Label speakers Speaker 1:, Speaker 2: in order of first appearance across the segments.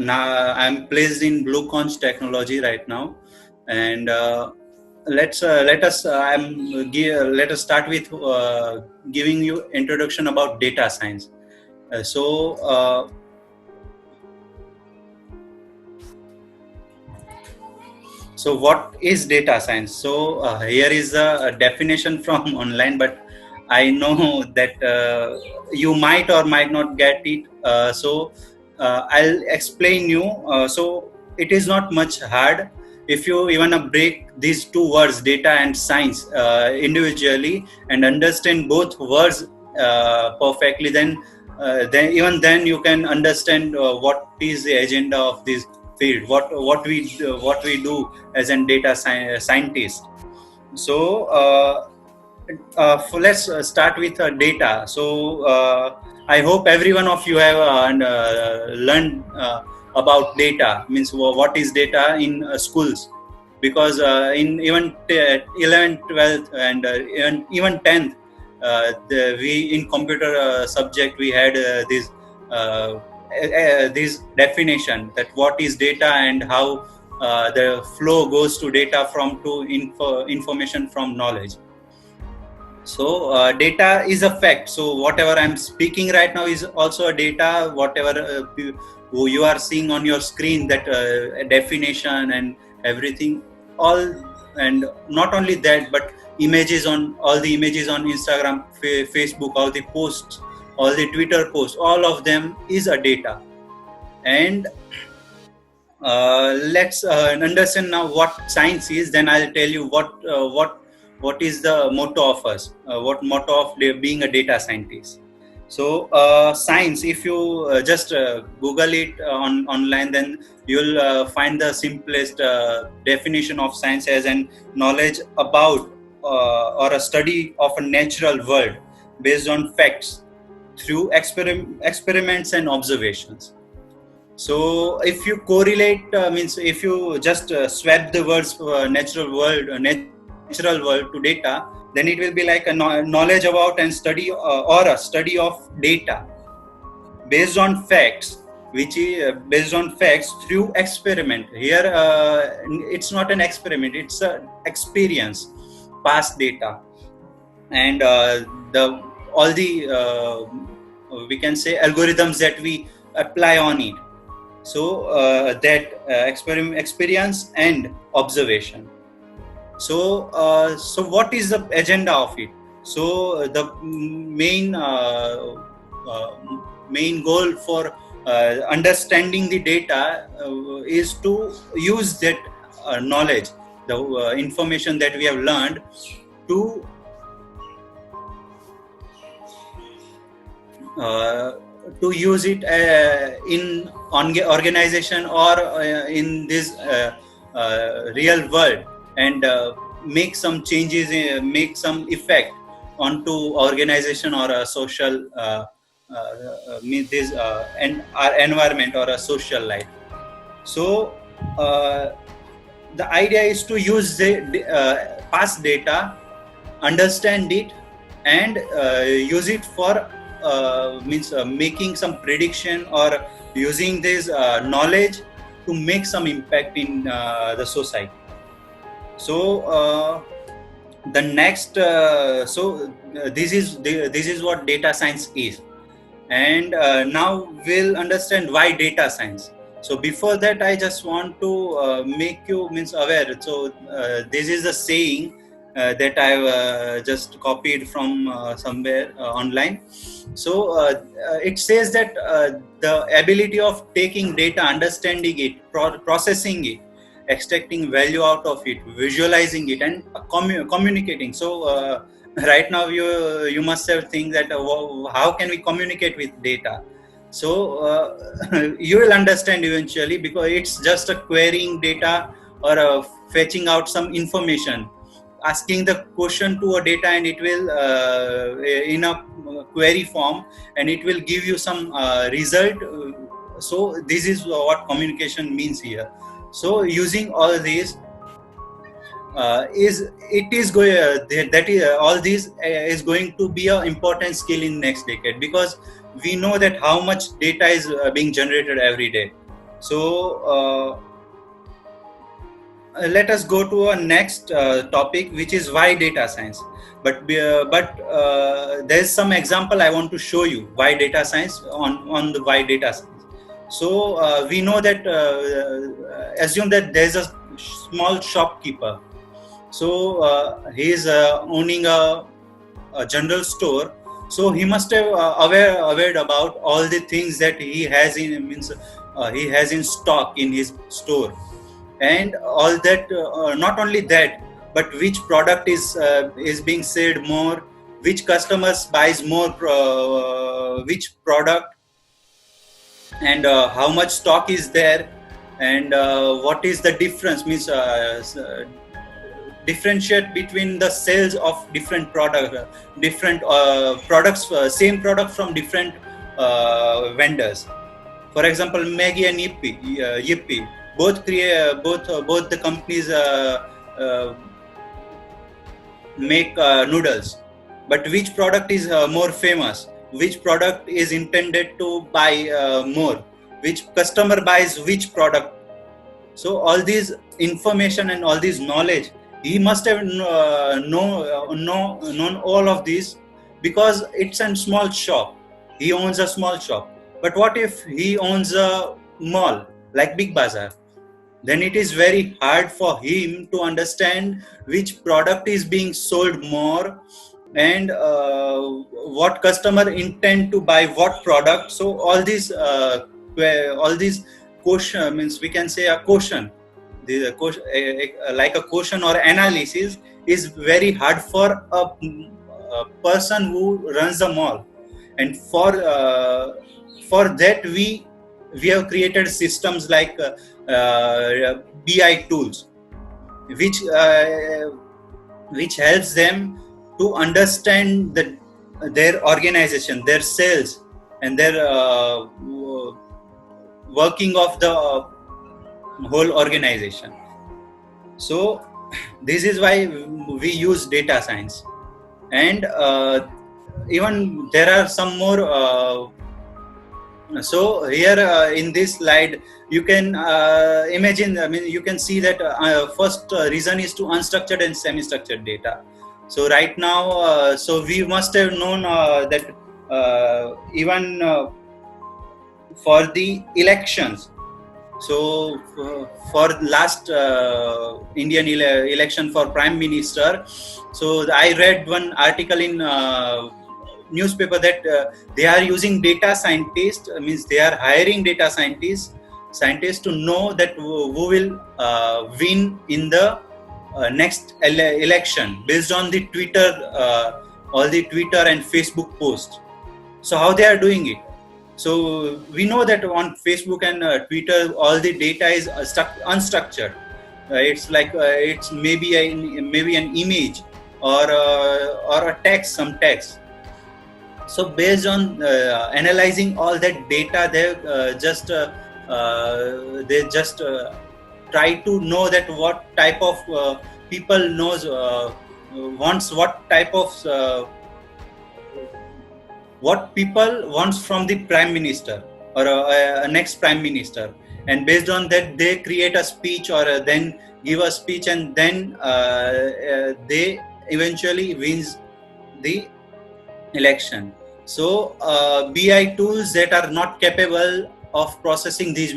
Speaker 1: now I'm placed in BlueConch Technology right now, and let us start with giving you introduction about data science. So what is data science? So here is a definition from online, but I know that you might or might not get it. I'll explain you. So it is not much hard. If you even break these two words, data and science, individually and understand both words perfectly, then you can understand what is the agenda of this field, what we do as a data scientist. So let's start with data. So I hope every one of you have learned about data, means what is data in schools, because in even 11th, 12th, and even 10th, we in computer subject we had this definition, that what is data and how the flow goes to data from to information from knowledge. So data is a fact. So whatever I'm speaking right now is also a data. Whatever you are seeing on your screen, that definition and everything, all, and not only that, but images on all the images on Instagram, Facebook, all the posts, all the Twitter posts, all of them is a data. And let's understand now what science is. Then I'll tell you what is the motto of us, what motto of being a data scientist. So science, if you just Google it online, then you'll find the simplest definition of science as an knowledge about or a study of a natural world based on facts through experiments and observations. So if you correlate, means if you just swap the words natural world to data, then it will be like a knowledge about and study or a study of data based on facts, which is based on facts through experiment. Here it's not an experiment, it's an experience, past data, and the all the we can say algorithms that we apply on it. So that experience and observation. So so what is the agenda of it? So the main goal for understanding the data is to use that knowledge, the information that we have learned, to use it in organization or in this real world, and make some changes, make some effect onto organization or a social and our environment or a social life. So the idea is to use the past data, understand it, and use it for making some prediction or using this knowledge to make some impact in the society. So the next this is what data science is. And now we'll understand why data science. So before that, I just want to make you aware. So this is a saying that I've just copied from somewhere online. So it says that the ability of taking data, understanding it, processing it, extracting value out of it, visualizing it, and communicating. So right now you must have think that how can we communicate with data? So you will understand eventually, because it's just a querying data or fetching out some information, asking the question to a data, and it will in a query form, and it will give you some result. So this is what communication means here. So using all these all these is going to be an important skill in next decade, because we know that how much data is being generated every day. So let us go to a next topic, which is why data science. But there's some example I want to show you why data science, on the why data science. So we know that assume that there's a small shopkeeper. So he is owning a general store. So he must have aware about all the things that he has he has in stock in his store, and all that. Not only that, but which product is being sold more, which customers buys more, which product, and how much stock is there, and what is the difference, differentiate between the sales of different different products, same product from different vendors. For example, Maggi and Yippee, both the companies make noodles. But which product is more famous? Which product is intended to buy more? Which customer buys which product? So all these information and all this knowledge, he must have known all of this, because it's a small shop. He owns a small shop. But what if he owns a mall like Big Bazaar? Then it is very hard for him to understand which product is being sold more, and what customer intend to buy what product. So all these quotient, means we can say a quotient, like a quotient or analysis, is very hard for a person who runs a mall. And for that we have created systems like BI tools, which helps them to understand their organization, their sales, and their working of the whole organization. So this is why we use data science. And even there are some more. So here in this slide, you can imagine, you can see that first reason is to unstructured and semi-structured data. So right now, so we must have known that even for the elections, so for last Indian election for Prime Minister, so I read one article in newspaper that they are using data scientists, means they are hiring data scientists to know that who will win in the next election based on the Twitter, all the Twitter and Facebook posts. So how they are doing it? So we know that on Facebook and Twitter, all the data is unstructured. It's like it's maybe an image or a text, some text. So based on analyzing all that data, they just try to know that what type of people knows wants what type of what people wants from the prime minister or a next prime minister, and based on that they create a speech or then give a speech, and then they eventually wins the election. So BI tools that are not capable of processing these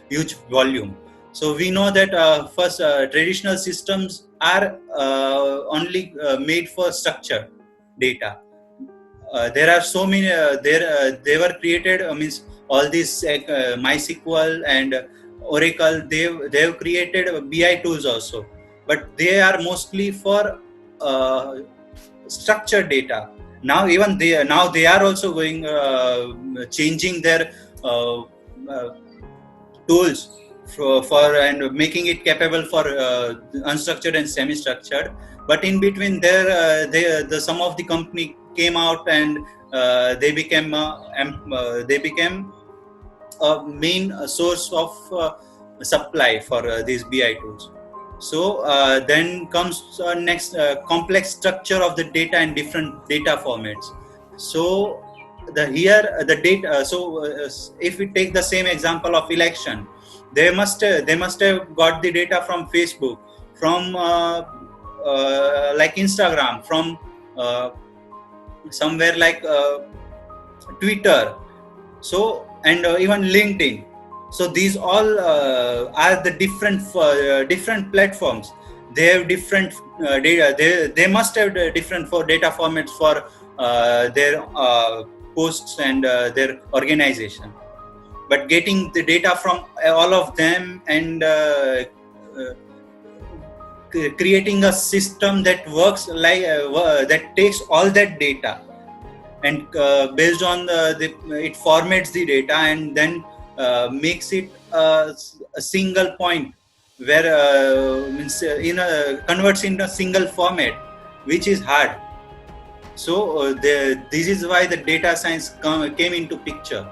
Speaker 1: huge volume. So we know that first traditional systems are only made for structured data. There are so many. They were created. Means all these MySQL and Oracle. They've created BI tools also, but they are mostly for structured data. Now even they are also going changing their tools for and making it capable for unstructured and semi-structured. But in between there, some of the company came out and they became a main source of supply for these BI tools. So then comes next complex structure of the data in different data formats. So the data. If we take the same example of election, they must have got the data from Facebook, from like Instagram, from somewhere like Twitter, so and even LinkedIn. So these all are the different platforms. They have different data. They must have different for data formats for their posts and their organization. But getting the data from all of them and creating a system that works like that takes all that data and based on it formats the data and then makes it a single point where converts into a single format, which is hard. So this is why the data science came into picture.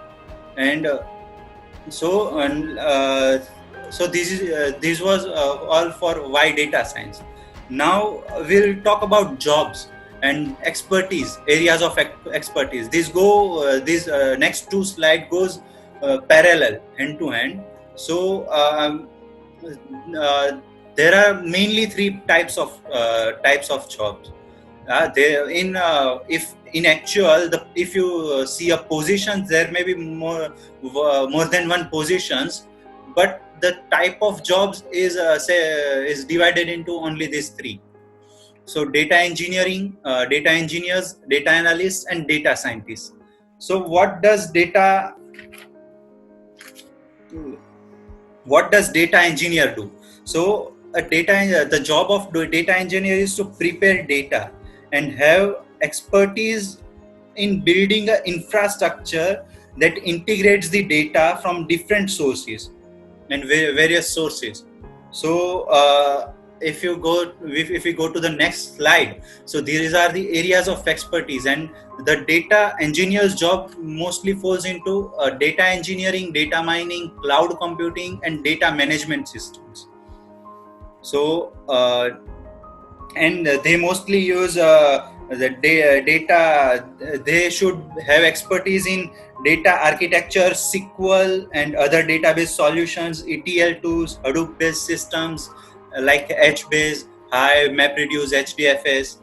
Speaker 1: And so this was all for why data science. Now we'll talk about jobs and expertise, areas of expertise. These next two slide goes parallel, hand to hand. So there are mainly three types of jobs. If in actual, if you see a position, there may be more than one positions, but the type of jobs is divided into only these three. So data engineering, data engineers, data analysts, and data scientists. So what does data engineer do? So the job of data engineer is to prepare data and have expertise in building an infrastructure that integrates the data from different sources and various sources. So if we go to the next slide, so these are the areas of expertise, and the data engineer's job mostly falls into data engineering, data mining, cloud computing, and data management systems. So and they mostly use the data. They should have expertise in data architecture, SQL, and other database solutions, ETL tools, Hadoop-based systems like HBase, Hive, MapReduce, HDFS.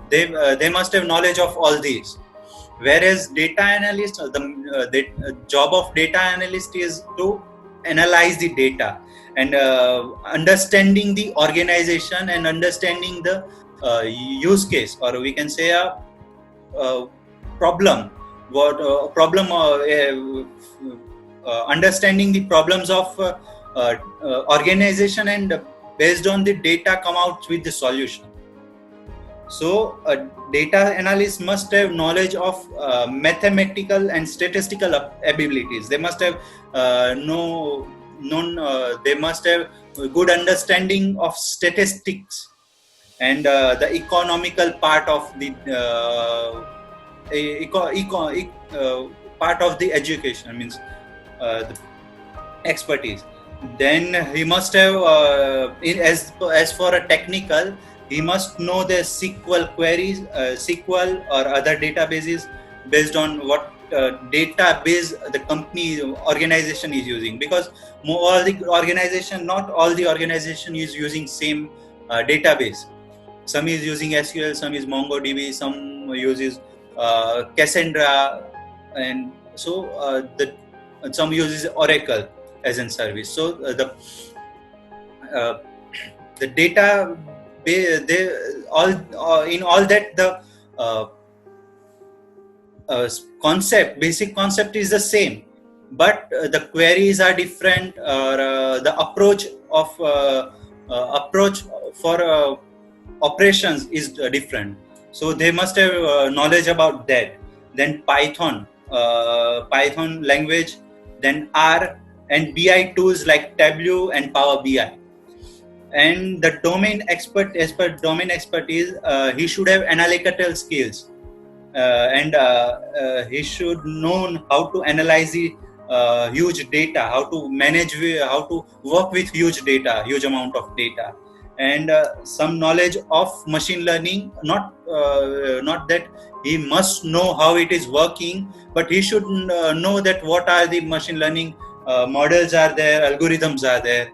Speaker 1: They must have knowledge of all these. Whereas data analyst, the job of data analyst is to analyze the data and understanding the organization and understanding the use case, or we can say a problem. Understanding the problems of organization, and based on the data come out with the solution. So a data analyst must have knowledge of mathematical and statistical abilities. They must have they must have good understanding of statistics and the economical part of the part of the education, means the expertise. Then he must have as for a technical, he must know the SQL queries, SQL or other databases, based on what database the company organization is using, because not all the organization is using same database. Some is using SQL, some is MongoDB, some uses Cassandra, and so some uses Oracle as a service. So the data, in all that, the basic concept is the same, but the queries are different, or the approach for operations is different. So they must have knowledge about that. Then Python language, then R, and BI tools like Tableau and Power BI. And the domain expert, as per domain expertise, he should have analytical skills, and he should know how to analyze the huge data, how to manage, how to work with huge amount of data, and some knowledge of machine learning. Not that he must know how it is working, but he should know that what are the machine learning models are there, algorithms are there,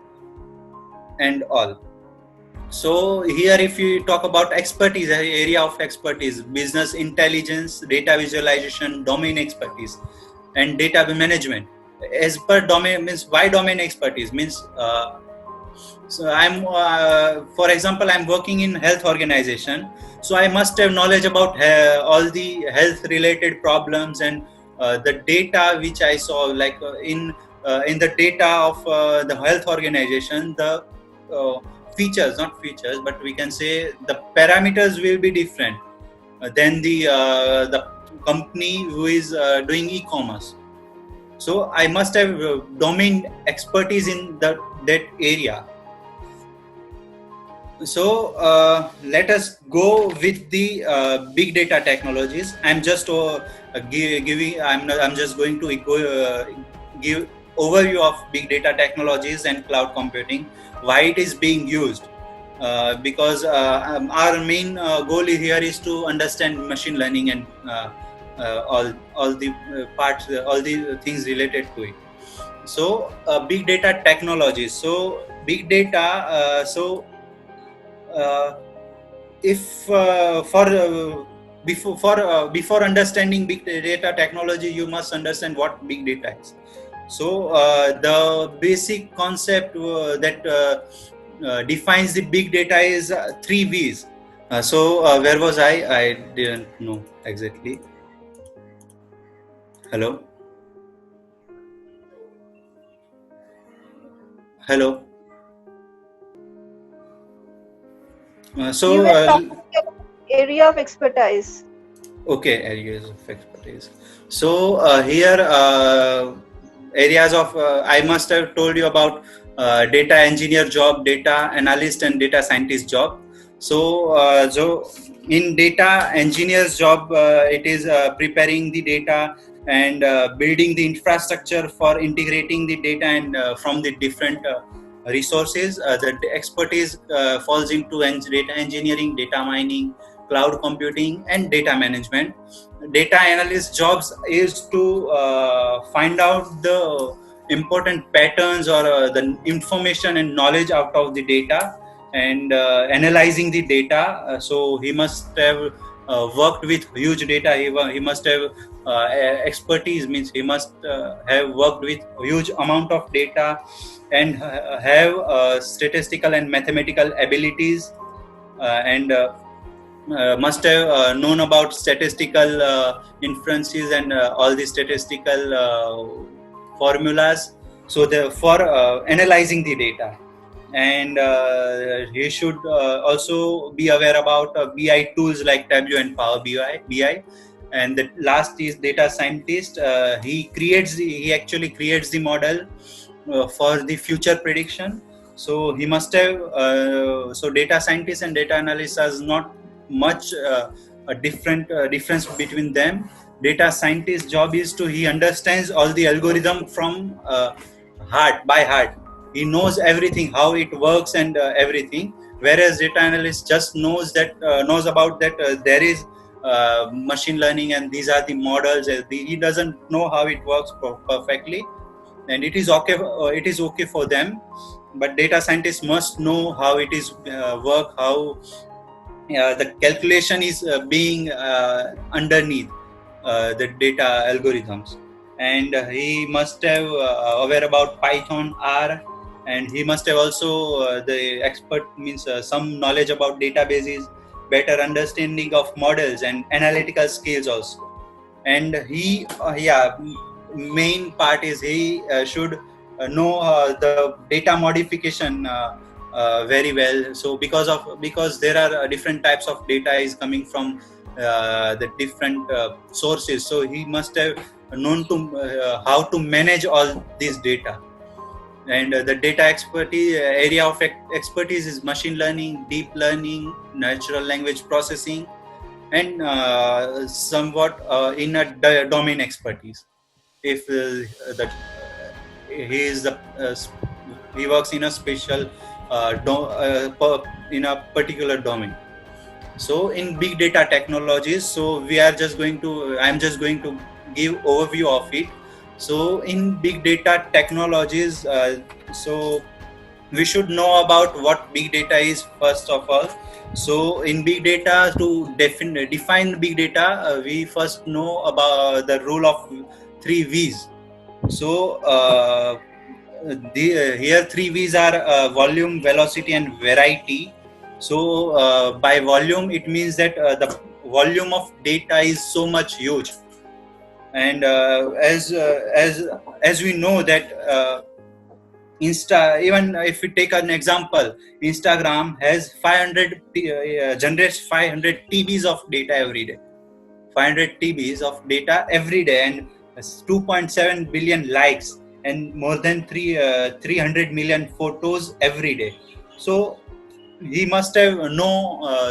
Speaker 1: and all. So here, if you talk about expertise, area of expertise, business intelligence, data visualization, domain expertise, and data management. As per domain means, why domain expertise means, so I'm for example, I'm working in health organization, so I must have knowledge about all the health related problems, and the data which I saw, like in the data of the health organization, the features, not features, but we can say the parameters will be different than the company who is doing e-commerce. So I must have domain expertise in that area. So let us go with the big data technologies. I'm just giving. I'm just going to give overview of big data technologies and cloud computing, why it is being used. Because our main goal here is to understand machine learning and all the parts, all the things related to it. So big data technologies. So big data. Uh, if before understanding big data technology, you must understand what big data is. So the basic concept that defines the big data is three V's. So where was I didn't know exactly. Hello. Hello.
Speaker 2: You
Speaker 1: So
Speaker 2: were talking about area of expertise.
Speaker 1: okay, areas of expertise. So here areas of I must have told you about data engineer job, data analyst, and data scientist job. So in data engineer's job, it is preparing the data and building the infrastructure for integrating the data and from the different resources. The expertise falls into data engineering, data mining, cloud computing, and data management. Data analyst jobs is to find out the important patterns or the information and knowledge out of the data, and analyzing the data. So he must have worked with huge data. He must have expertise, means he must have worked with huge amount of data, and have statistical and mathematical abilities, and must have known about statistical inferences and all the statistical formulas. So for analyzing the data, and he should also be aware about BI tools like Tableau and Power BI. And the last is data scientist. He actually creates the model for the future prediction. So he must have so data scientist and data analyst is not much a difference between them. Data scientist job is to he understands all the algorithm from heart by heart. He knows everything, how it works and everything. Whereas data analyst just knows about that there is machine learning and these are the models. He doesn't know how it works perfectly, and it is okay. It is okay for them, but data scientists must know how it is work, how the calculation is being underneath the data algorithms. And he must have aware about Python, R, and he must have also the expert means some knowledge about databases, better understanding of models and analytical skills also. And he main part is he should know the data modification very well. So because there are different types of data is coming from the different sources, so he must have known to how to manage all this data. And the data expertise area of expertise is machine learning, deep learning, natural language processing, and somewhat in a domain expertise. If the he is the he works in a special in a particular domain. So in big data technologies, so I'm just going to give overview of it. So in big data technologies, so we should know about what big data is first of all. So in big data, to define big data, we first know about the rule of 3 V's. So here 3 V's are volume, velocity, and variety. So by volume, it means that the volume of data is so much huge, and as we know that even if we take an example, Instagram has 500 generates 500 TBs of data every day. 500 TBs of data every day, and 2.7 billion likes, and more than 300 million photos every day. So he must have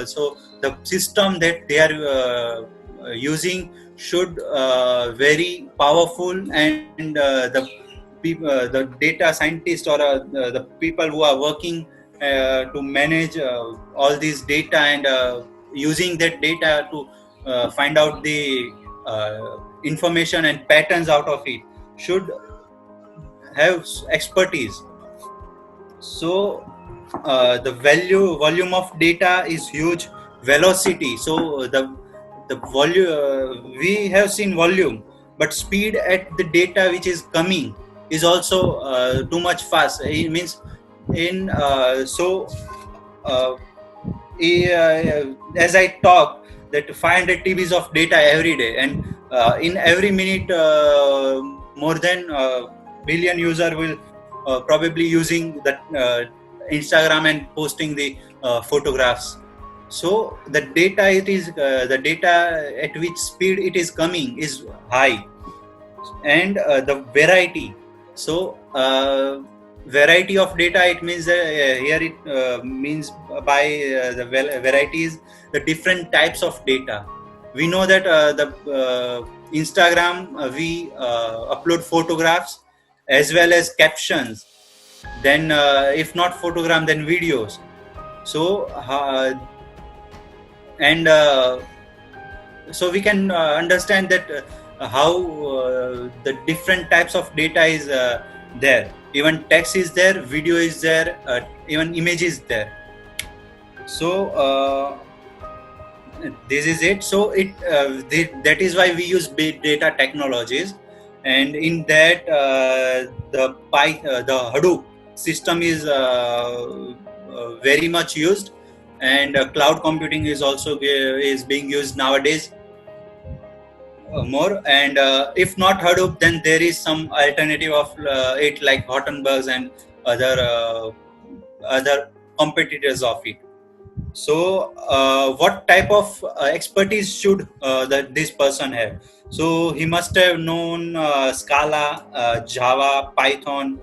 Speaker 1: so the system that they are using should very powerful, and the data scientists or the people who are working to manage all these data and using that data to find out the information and patterns out of it should have expertise. So the volume of data is huge. Velocity, so the volume, we have seen volume, but speed at the data which is coming is also too much fast. It means in uh, as I talk, that 500 TBs of data every day, and in every minute more than billion user will probably using that Instagram and posting the photographs. So the data at which speed it is coming is high, and the variety. So variety of data, it means here it means by the varieties, the different types of data. We know that the Instagram, we upload photographs as well as captions, then if not photogram, then videos. So and so we can understand that how the different types of data is there. Even text is there, video is there, even image is there. So this is it. So that is why we use big data technologies, and in that the Hadoop system is very much used, and cloud computing is also is being used nowadays more. And if not Hadoop, then there is some alternative of it, like Hortonburgs and other competitors of it. So what type of expertise should this person have? So he must have known Scala, Java, Python,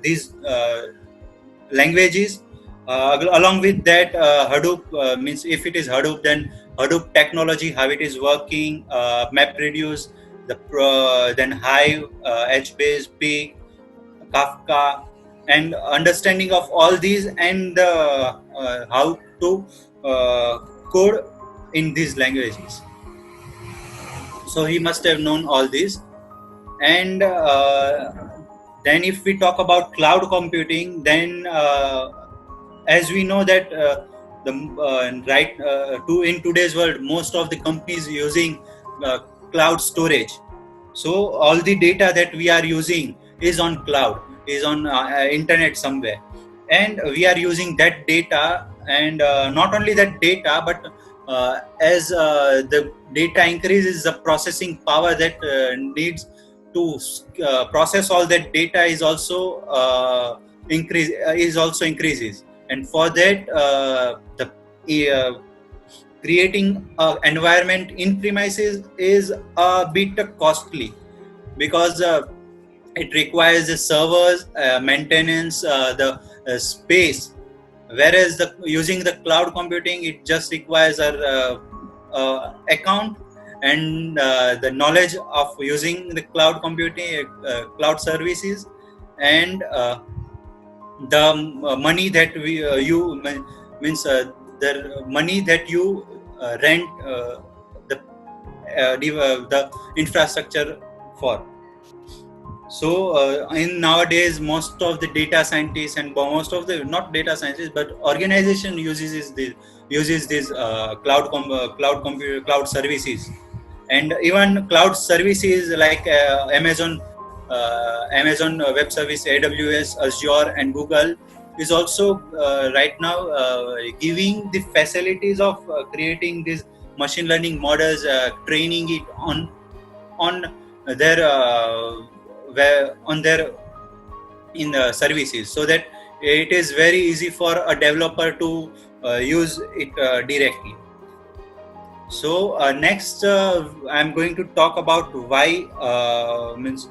Speaker 1: these languages. Along with that, Hadoop, means if it is Hadoop, then Hadoop technology, how it is working, MapReduce, then Hive, HBase, Pig, Kafka, and understanding of all these, and how to code in these languages. So he must have known all these. And then if we talk about cloud computing, then as we know that in today's world, most of the companies using cloud storage. So all the data that we are using is on cloud, is on internet somewhere, and we are using that data. And not only that data, but as the data increases, the processing power that needs to process all that data is also increases. And for that, the creating an environment in premises is a bit costly, because it requires the servers, maintenance, the space. Whereas using the cloud computing, it just requires a account and the knowledge of using the cloud computing, cloud services, and the money that means the money that you rent the infrastructure for. So in nowadays, most of the data scientists and most of the not data scientists but organization uses this cloud services, and even cloud services like Amazon Web Service, AWS, Azure, and Google is also right now giving the facilities of creating these machine learning models, training it on their on their in the services, so that it is very easy for a developer to use it directly. So next, I'm going to talk about why means.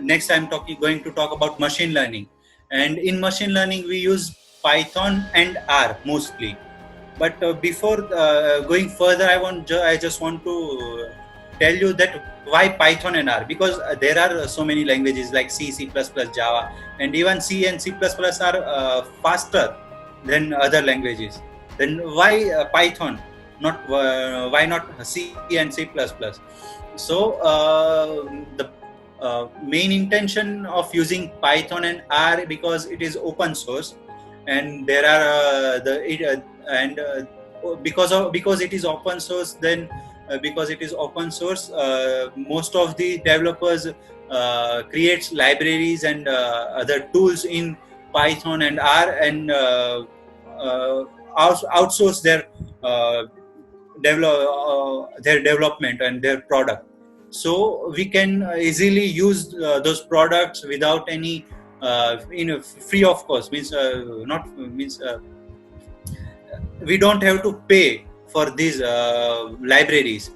Speaker 1: Next, going to talk about machine learning, and in machine learning we use Python and R mostly. But before going further, I just want to tell you that why Python and R, because there are so many languages like C, C++, Java, and even C and C++ are faster than other languages. Then why Python? Not why not C and C++? So the main intention of using Python and R, because it is open source, and there are because it is open source, then because it is open source, most of the developers creates libraries and other tools in Python and R, and outsource their development and their product. So we can easily use those products without any free of cost, means not means we don't have to pay for these libraries,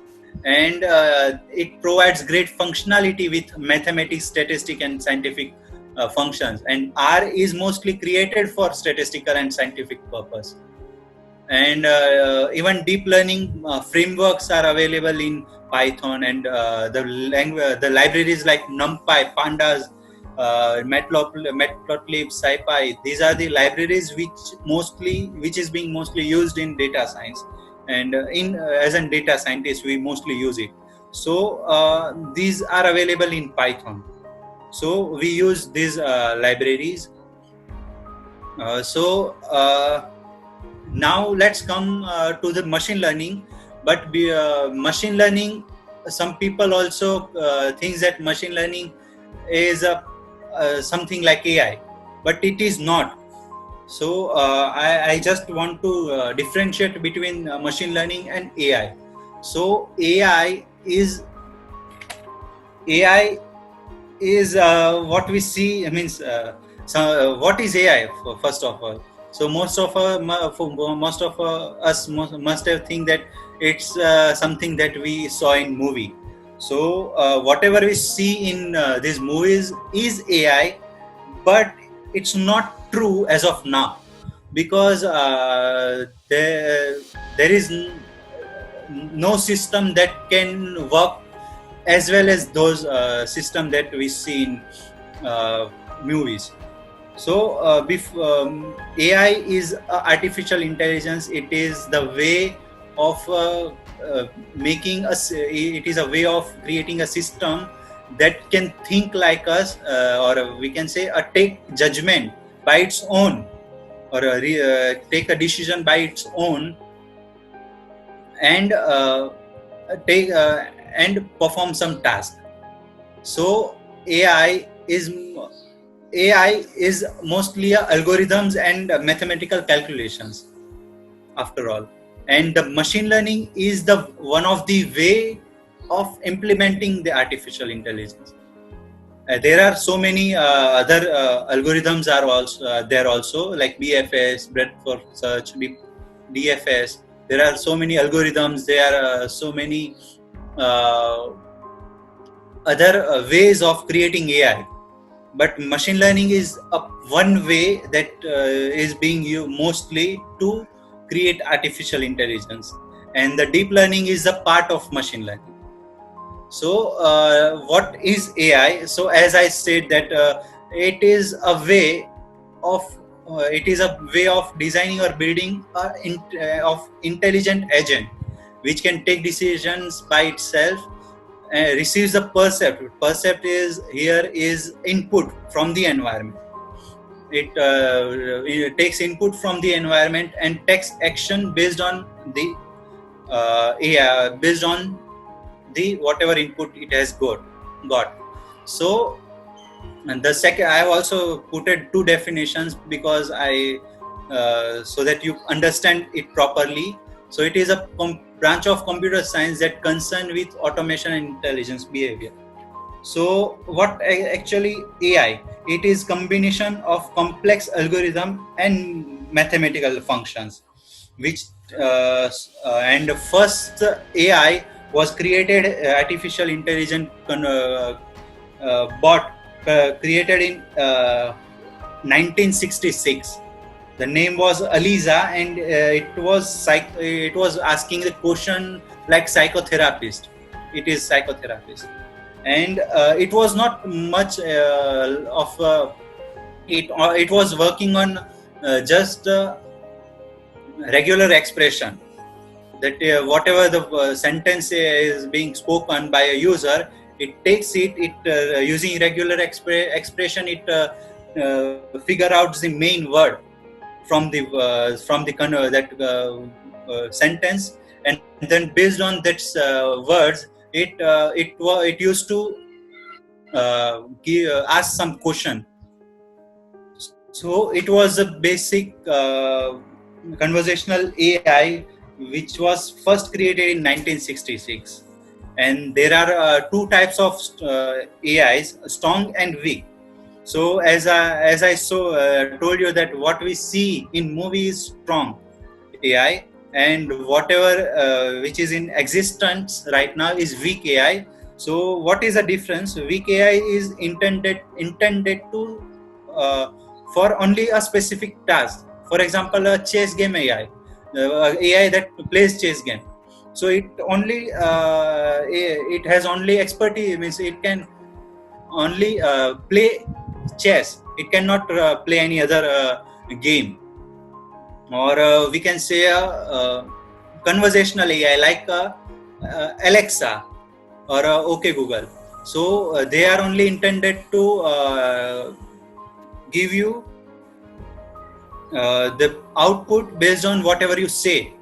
Speaker 1: and it provides great functionality with mathematics, statistics, and scientific functions. And R is mostly created for statistical and scientific purpose. And even deep learning frameworks are available in Python, and the libraries like NumPy, Pandas, Matplotlib, SciPy. These are the libraries which is being mostly used in data science, and as a data scientist we mostly use it. So these are available in Python. So we use these libraries. Now let's come to the machine learning. But machine learning, some people also think that machine learning is something like AI, but it is not. So I just want to differentiate between machine learning and AI. So AI is what we see. I mean, what is AI first of all? So most of us must have think that it's something that we saw in movie. So whatever we see in these movies is AI, but it's not true as of now, because there is no system that can work as well as those systems that we see in movies. So AI is artificial intelligence. It is the way of making us. It is a way of creating a system that can think like us, or we can say take judgment by its own, or take a decision by its own, and take and perform some task. So AI is mostly algorithms and mathematical calculations after all, and the machine learning is the one of the way of implementing the artificial intelligence. There are so many other algorithms are also there also, like BFS, breadth for search, DFS. There are so many algorithms. There are so many other ways of creating AI. But machine learning is one way that is being used mostly to create artificial intelligence, and the deep learning is a part of machine learning. So what is AI? So as I said that it is a way of designing or building of intelligent agent which can take decisions by itself, receives the percept is here is input from the environment. It takes input from the environment and takes action based on the based on the whatever input it has got. So, and the second, I have also put it two definitions because so that you understand it properly. So it is a branch of computer science that concern with automation and intelligence behavior. So what actually AI? It is combination of complex algorithm and mathematical functions, which and first AI was created, artificial intelligence bot created in 1966. The name was Aliza, and it was asking the question like psychotherapist. It is psychotherapist, and it was not much of it. It was working on just regular expression. That whatever the sentence is being spoken by a user, it takes it using regular expression. It figure out the main word from the sentence, and then based on that words, it used to ask some question. So it was a basic conversational AI which was first created in 1966, and there are two types of AIs, strong and weak. So as I told you that what we see in movie is strong AI, and whatever which is in existence right now is weak AI. So what is the difference? Weak AI is intended to for only a specific task. For example, a chess game AI, AI that plays chess game. So it only it has only expertise, means it can only play chess. It cannot play any other game. Or we can say a conversational AI like Alexa or OK Google. So they are only intended to give you the output based on whatever you say,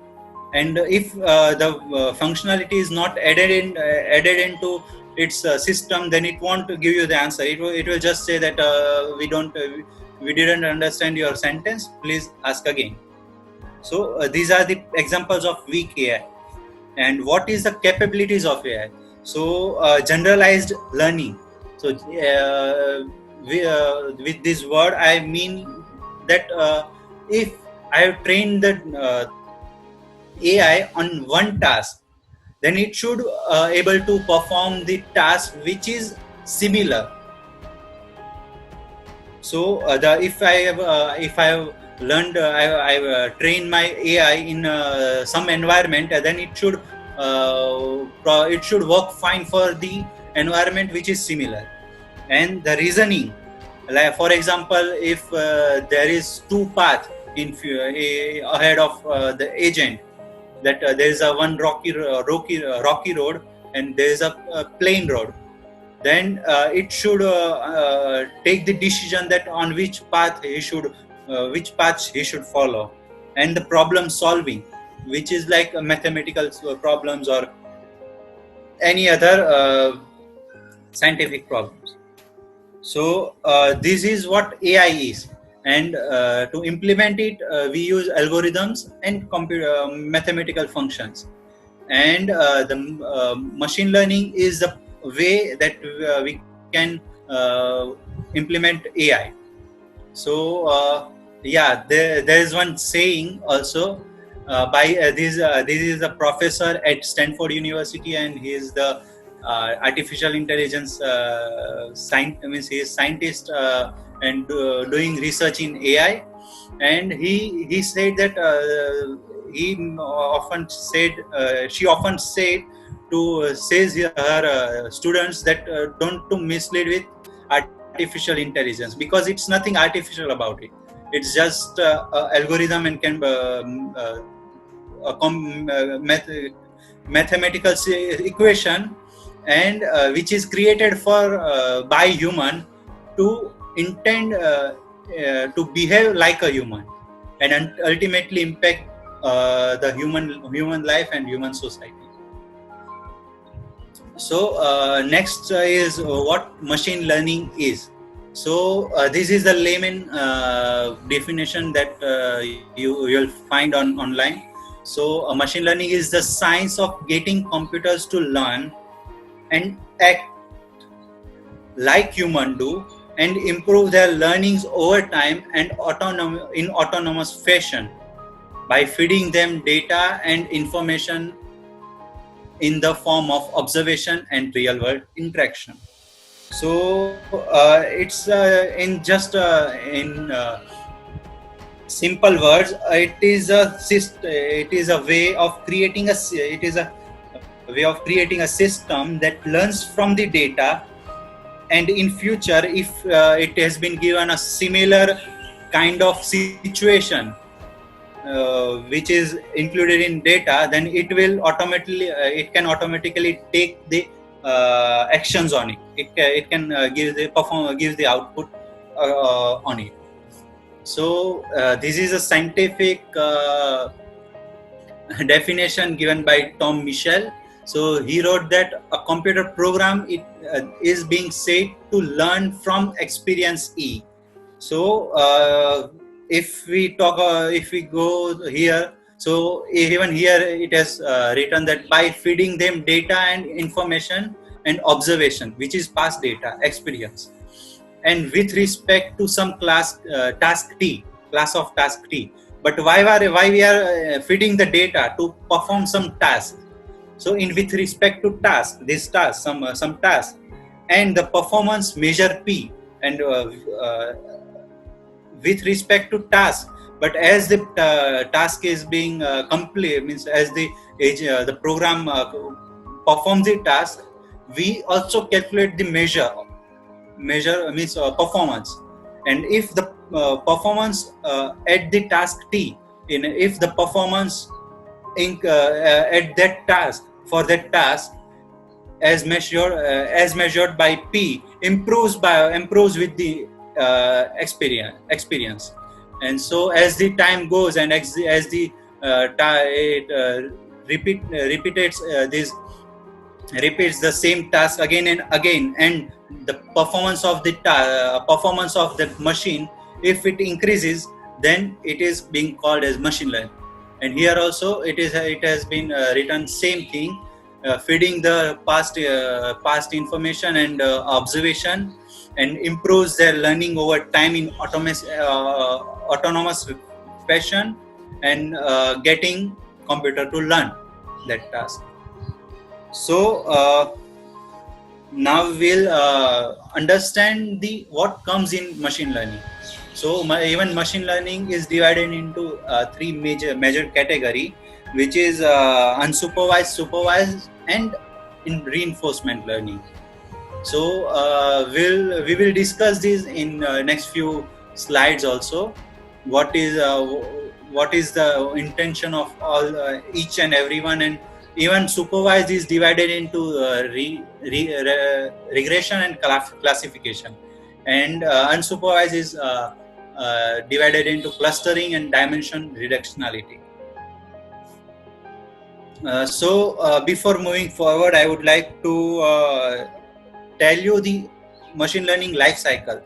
Speaker 1: and if the functionality is not added into its system, then it won't give you the answer. It will just say that we didn't understand your sentence, please ask again. So these are the examples of weak AI. And what is the capabilities of AI? So generalized learning. So with this word I mean that if I have trained the AI on one task, then it should able to perform the task which is similar. So if I have learned, I trained my AI in some environment, then it should work fine for the environment which is similar. And the reasoning, like for example, if there is two paths ahead of the agent, that there is a one rocky road and there is a plain road, then it should take the decision that on which path he should follow. And the problem solving, which is like mathematical problems or any other scientific problems. So this is what AI is, and to implement it, we use algorithms and mathematical functions. And the machine learning is the way that we can implement AI. So there is one saying also by this is a professor at Stanford University, and he is the artificial intelligence he is scientist and doing research in AI. And he said that she often said to says her students that don't to mislead with artificial intelligence, because it's nothing artificial about it. It's just algorithm and can mathematical equation, and which is created for by human to intend to behave like a human, and ultimately impact the human life and human society. So next is what machine learning is. So this is the layman definition that you'll find online. So machine learning is the science of getting computers to learn and act like human do, and improve their learnings over time and in autonomous fashion by feeding them data and information in the form of observation and real world interaction. So it's in simple words, it is a way of creating a system that learns from the data, and in future, if it has been given a similar kind of situation which is included in data, then it can automatically take the actions on it. It can give the output on it. So this is a scientific definition given by Tom Michel. So he wrote that a computer program is being said to learn from experience E. So if we go here, so even here it has written that by feeding them data and information and observation, which is past data experience, and with respect to some class of task T. But why we are feeding the data to perform some task? So with respect to some task, and the performance measure P, and with respect to task, but as the task is being complete, means as the program performs the task, we also calculate the measure means performance. And if the performance at the task T, if the performance at that task, for that task, as measured by P, improves with the experience. And so as the time goes, and as the repeats the same task again and again, and the performance of the machine, if it increases, then it is being called as machine learning. And here also it has been written same thing, feeding the past information and observation, and improves their learning over time in autonomous fashion, and getting computer to learn that task. So now we'll understand what comes in machine learning. So even machine learning is divided into three major category, which is unsupervised, supervised, and in reinforcement learning. So we will discuss this in next few slides also. What is the intention of all each and everyone, and even supervised is divided into regression and classification, and unsupervised is divided into clustering and dimension reductionality. So before moving forward, I would like to tell you the machine learning life cycle.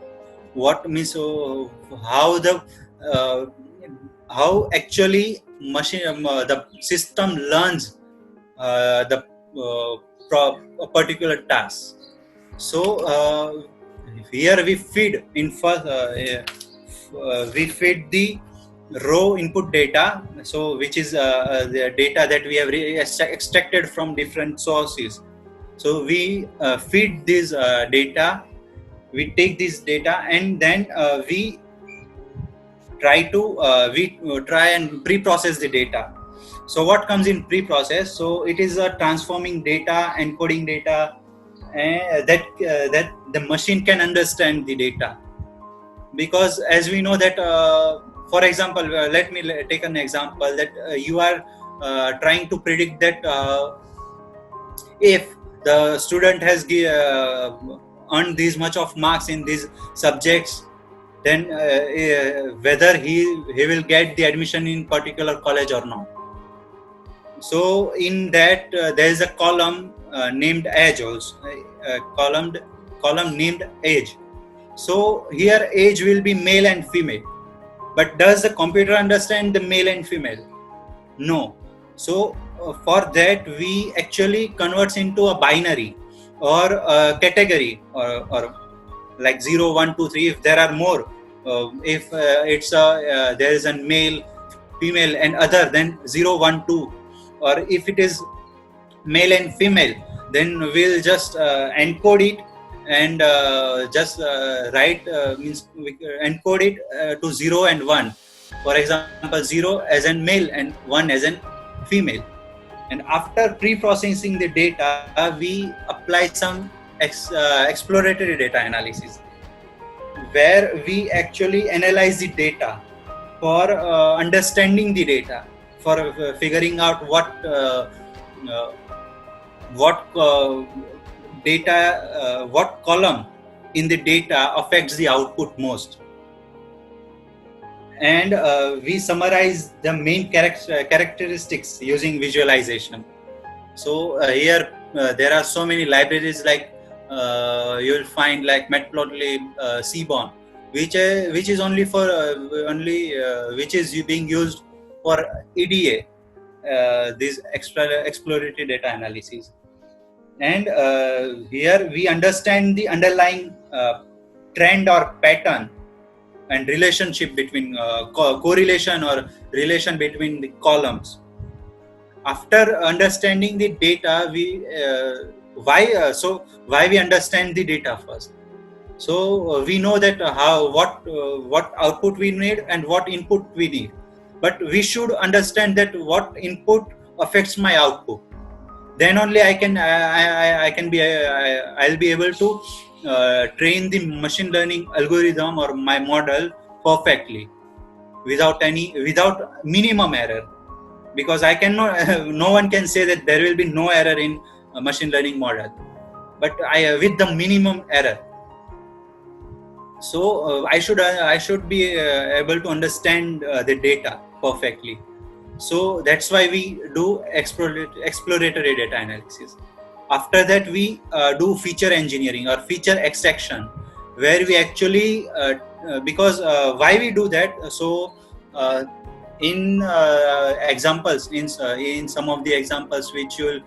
Speaker 1: What means how actually the system learns a particular task. So here we feed the raw input data, so which is the data that we have extracted from different sources. So we feed this data, we take this data, and then we try and pre-process the data. So what comes in pre-process? So it is transforming data, encoding data, that the machine can understand the data. Because as we know that, for example, let me take an example that you are trying to predict that if the student has earned this much of marks in these subjects, then whether he will get the admission in particular college or not. So in that there is a column named age also, column named age. So here age will be male and female. But does the computer understand the male and female? No. So for that we actually converts into a binary or a category, or like 0, 1, 2, 3. If there are more, if it's a there is a male, female, and other, then 0, 1, 2. Or if it is male and female, then we'll just encode it and just write means we encode it to 0 and 1. For example, 0 as in male and 1 as in female. And after pre-processing the data, we apply some exploratory data analysis, where we actually analyze the data for understanding the data, for figuring out what data, what column in the data affects the output most. And we summarize the main characteristics using visualization. So here there are so many libraries, like you'll find like Matplotlib, Seaborn, which is only for which is being used for EDA, this exploratory data analysis. And here we understand the underlying trend or pattern and relationship between correlation or relation between the columns. After understanding the data, we why we understand the data first. So we know that what output we need and what input we need, but we should understand that what input affects my output. Then only I can I'll be able to train the machine learning algorithm or my model perfectly without minimum error. Because I cannot no one can say that there will be no error in a machine learning model, but with the minimum error. So I should be able to understand the data perfectly. So that's why we do exploratory data analysis. After that, we do feature engineering or feature extraction, where we actually because why we do that. So in examples, in some of the examples which you'll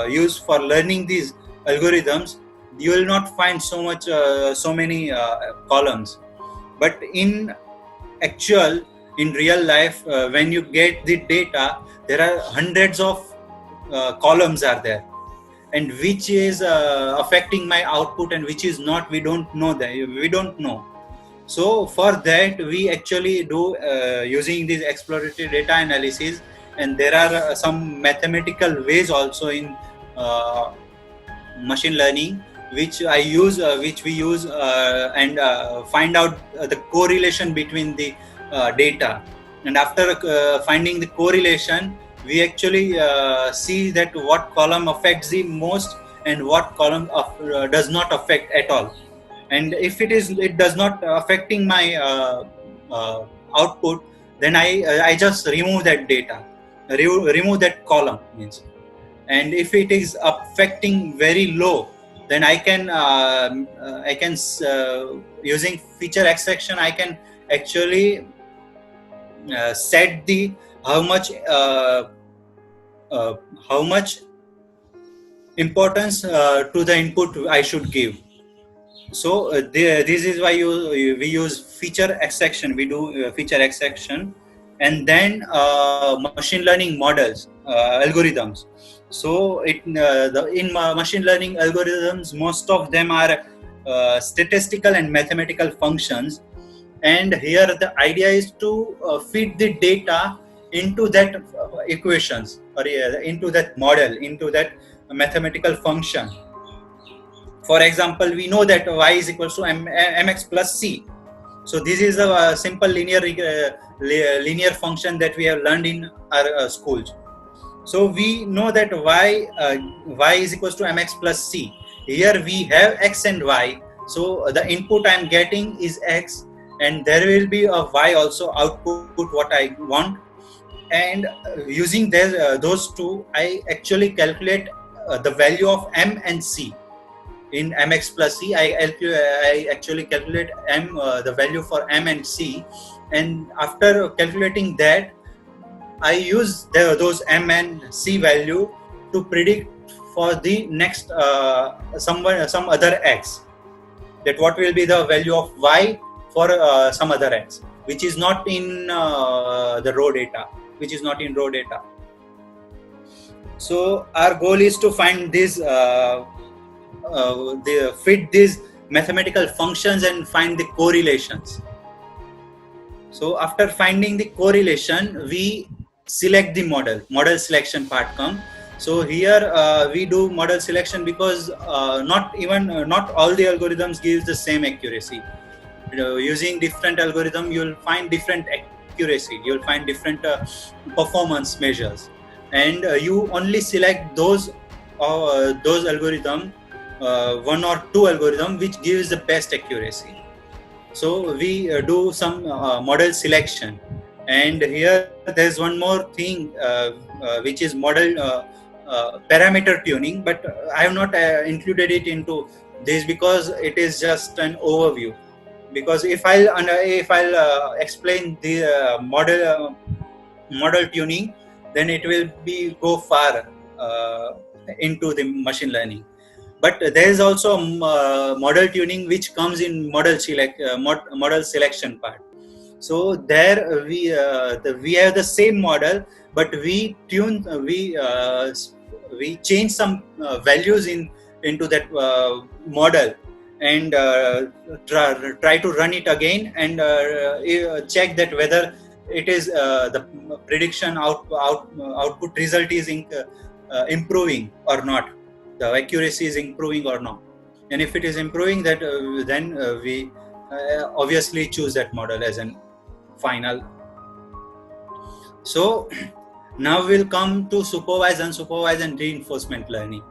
Speaker 1: use for learning these algorithms, you will not find so many columns. But in real life, when you get the data, there are hundreds of columns are there, and which is affecting my output and which is not, we don't know. So for that, we actually do using this exploratory data analysis, and there are some mathematical ways also in machine learning which we use and find out the correlation between the data. And after finding the correlation, we actually see that what column affects the most and what column does not affect at all. And if it does not affecting my output, then I just remove that data, remove that column means. And if it is affecting very low, then I can using feature extraction, I can actually set the how much importance to the input I should give. So this is why we use feature extraction. We do feature extraction, and then machine learning models, algorithms. So in machine learning algorithms, most of them are statistical and mathematical functions. And here the idea is to feed the data into that equations, or into that model, into that mathematical function. For example, we know that y is equals to mx plus c. So this is a simple linear function that we have learned in our schools. So we know that y is equals to mx plus c. Here we have x and y. So the input I am getting is x, and there will be a y also output what I want. And using those two, I actually calculate the value of m and c. In mx plus c, I actually calculate the value for m and c, and after calculating that, I use those m and c value to predict for the next some other x, that what will be the value of y for some other x, which is not in the raw data, So our goal is to find this fit these mathematical functions and find the correlations. So after finding the correlation, we select the model selection part come. So here we do model selection because not all the algorithms gives the same accuracy. Using different algorithm, you'll find different accuracy, you'll find different performance measures, and you only select those algorithm, one or two algorithm which gives the best accuracy. So we do some model selection, and here there's one more thing which is model parameter tuning, but I have not included it into this because it is just an overview. Because if I'll explain the model tuning, then it will go far into the machine learning. But there is also model tuning which comes in model selection part. So there we have the same model, but we change some values into that model, and try to run it again and check that whether it is the prediction output result is improving or not, the accuracy is improving or not. And if it is improving, that then we obviously choose that model as an final. So now we'll come to supervised, unsupervised and reinforcement learning.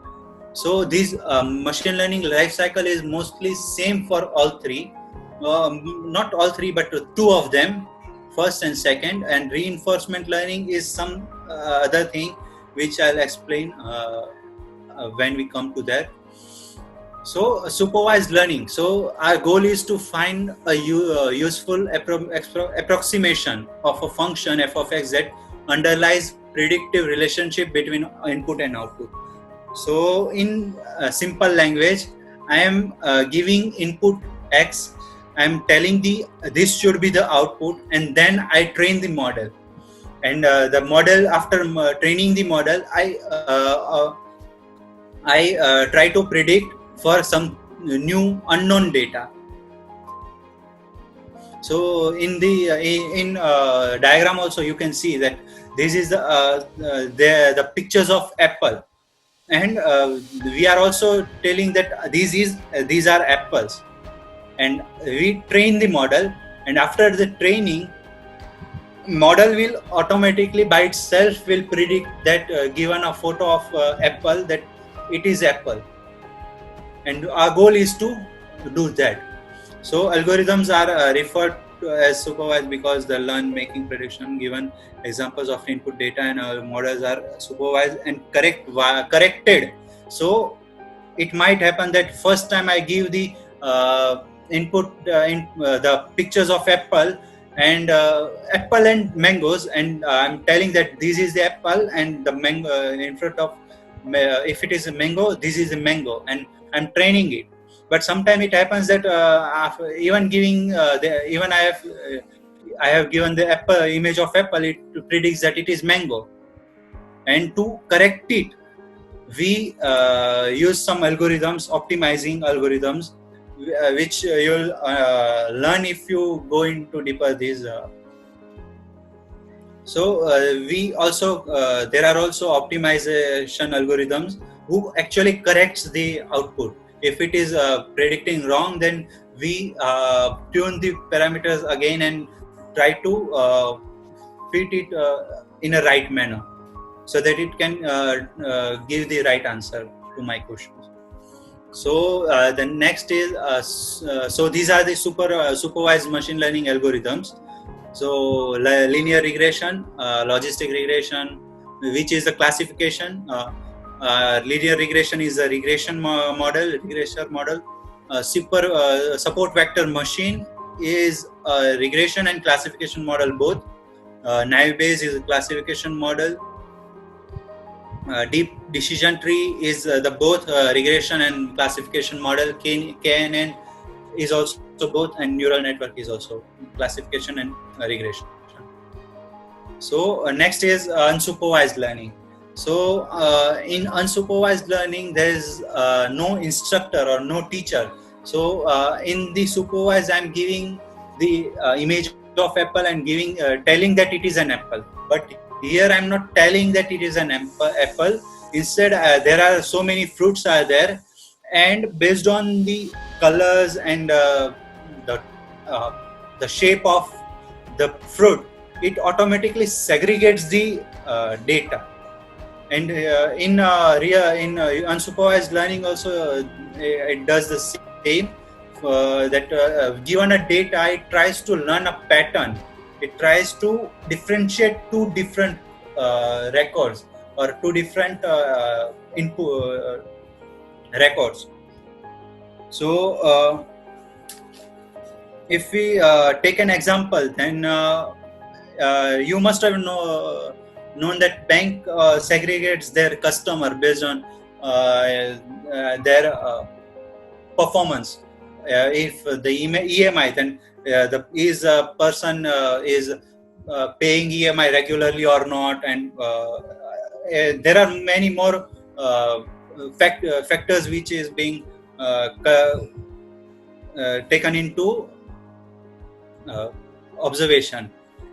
Speaker 1: So this machine learning life cycle is mostly same for all three, not all three, but two of them, first and second. And reinforcement learning is some other thing which I'll explain when we come to that. So supervised learning. So our goal is to find a useful approximation of a function f of x that underlies predictive relationship between input and output. So in simple language, I am giving input x, I am telling this should be the output, and then I train the model. And the model, after training the model, I try to predict for some new unknown data. So in the diagram also you can see that this is the pictures of apple, and we are also telling that these are apples, and we train the model, and after the training, model will automatically by itself will predict that given a photo of apple, that it is apple. And our goal is to do that. So algorithms are referred to as supervised because they learn making prediction given examples of input data, and our models are supervised and corrected. So it might happen that first time I give the input the pictures of apple and apple and mangoes, and I'm telling that this is the apple, and the mango in front of if it is a mango, this is a mango, and I'm training it. But sometimes it happens that after even giving I have given the apple image of apple, it predicts that it is mango, and to correct it, we use some algorithms, optimizing algorithms, which you'll learn if you go into deeper these. So we also there are also optimization algorithms who actually corrects the output. If it is predicting wrong, then we tune the parameters again and try to fit it in a right manner, so that it can give the right answer to my questions. So the next is so these are the supervised machine learning algorithms. So linear regression, logistic regression, which is a classification. Linear regression is a regression regression model. Support vector machine is a regression and classification model both. Naive Bayes is a classification model. Deep decision tree is the both regression and classification model. KNN is also both, and neural network is also classification and regression. So next is unsupervised learning. So in unsupervised learning, there is no instructor or no teacher. So in the supervised, I'm giving the image of apple and giving telling that it is an apple. But here I'm not telling that it is an apple. Instead, there are so many fruits are there, and based on the colors and the shape of the fruit, it automatically segregates the data. And in unsupervised learning also it does the same. That given a data, it tries to learn a pattern. It tries to differentiate two different records or two different input records. So if we take an example, then you must have known that bank segregates their customer based on their performance. If the EMI, then is a person is paying EMI regularly or not, and there are many more factors which is being taken into observation.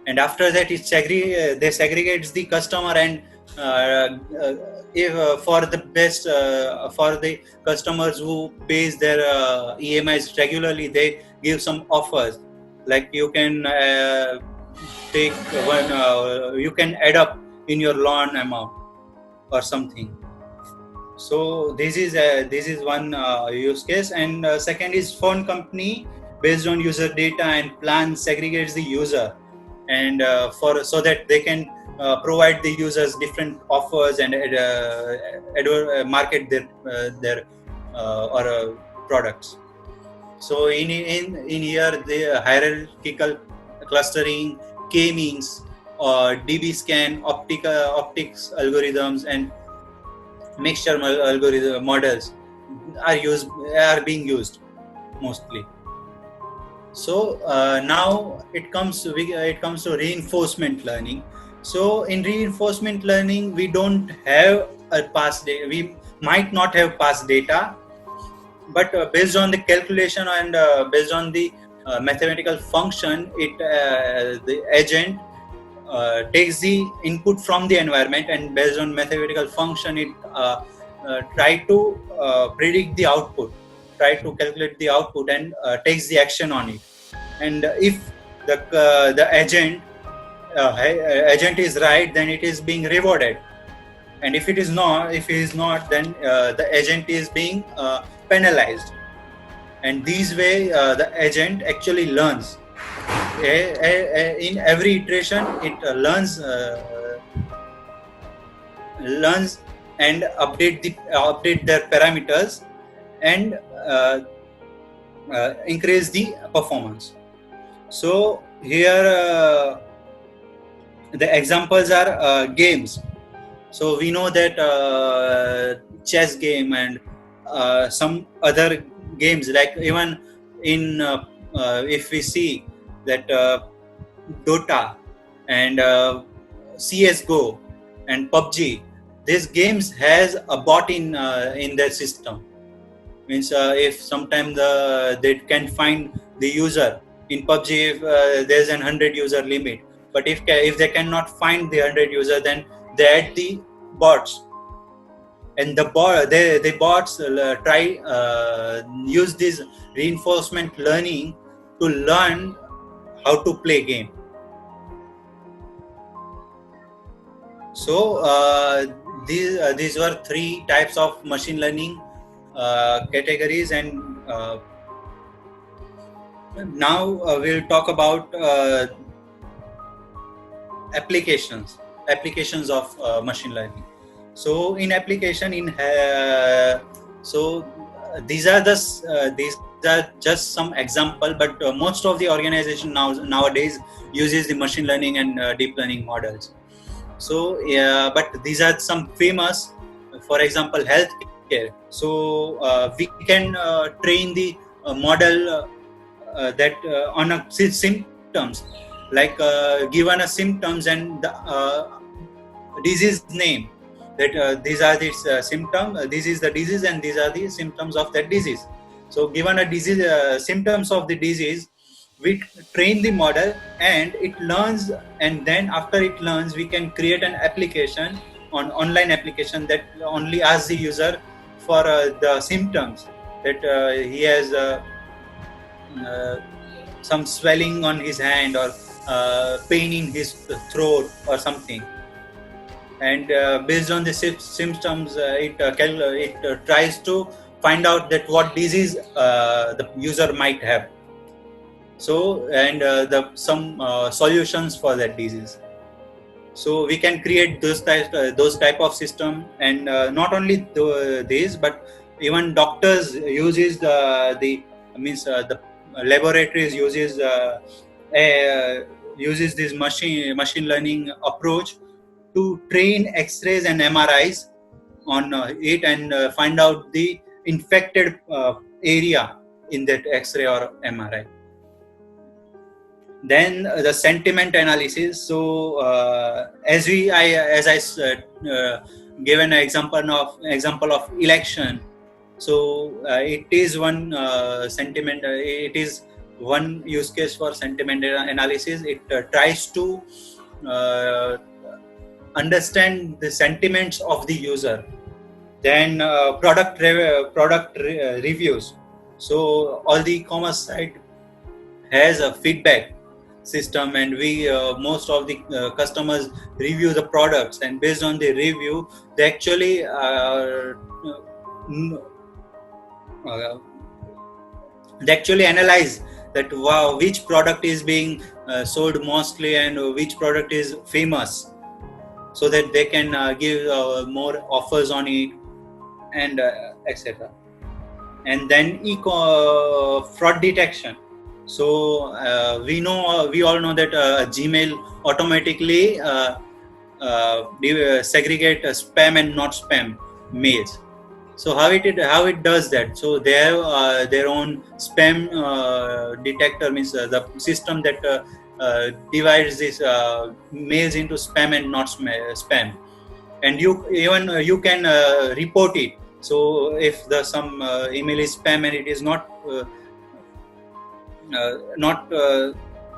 Speaker 1: And after that, they segregates the customer, and if for the best for the customers who pays their EMIs regularly, they give some offers, like you can take one, you can add up in your loan amount or something. So this is one use case. And second is phone company based on user data and plan segregates the user, and so that they can provide the users different offers and market their or products. So in here, the hierarchical clustering, k-means, or DB-scan, optics algorithms, and mixture algorithm models are being used mostly. So now it comes to reinforcement learning. So in reinforcement learning, we don't have a past data. We might not have past data, but based on the calculation and based on the mathematical function, the agent takes the input from the environment, and based on mathematical function, it try to predict the output, try to calculate the output, and takes the action on it. And if the agent is right, then it is being rewarded. And if it is not, then the agent is being penalized. And this way, the agent actually learns. In every iteration, it learns and update their parameters and increase the performance. So here the examples are games. So we know that chess game and some other games, like even in if we see that Dota and CS:GO and PUBG, these games has a bot in their system. Means if sometimes they can find the user in PUBG, if there's an 100 user limit, but if they cannot find the 100 user, then they add the bots and the bots try use this reinforcement learning to learn how to play game. So these were three types of machine learning categories, and now we'll talk about applications of machine learning. So in application these are just some example, but most of the organization nowadays uses the machine learning and deep learning models. So but these are some famous, for example, healthcare. So we can train the model that on a symptoms, like given a symptoms and the disease name, that these are the symptom, this is the disease and these are the symptoms of that disease. So given a disease symptoms of the disease, we train the model and it learns, and then after it learns we can create an application, on online application, that only asks the user for the symptoms, that he has some swelling on his hand, or pain in his throat or something, and based on the symptoms it tries to find out that what disease the user might have. So and some solutions for that disease. So we can create those type of system, and not only these, but even doctors uses the laboratories uses this machine learning approach to train X-rays and MRIs on it, and find out the infected area in that X-ray or MRI. Then the sentiment analysis. So as I gave an example of election. So it is one sentiment. It is one use case for sentiment analysis. It tries to understand the sentiments of the user. Then product reviews. So all the e-commerce site has a feedback system, and we most of the customers review the products, and based on the review they actually analyze that which product is being sold mostly and which product is famous, so that they can give more offers on it, and etc. And then fraud detection. So we all know that Gmail automatically segregate spam and not spam mails. So how it does that? So they have their own spam detector, means the system that divides these mails into spam and not spam, and you can report it. So if some email is spam and it is not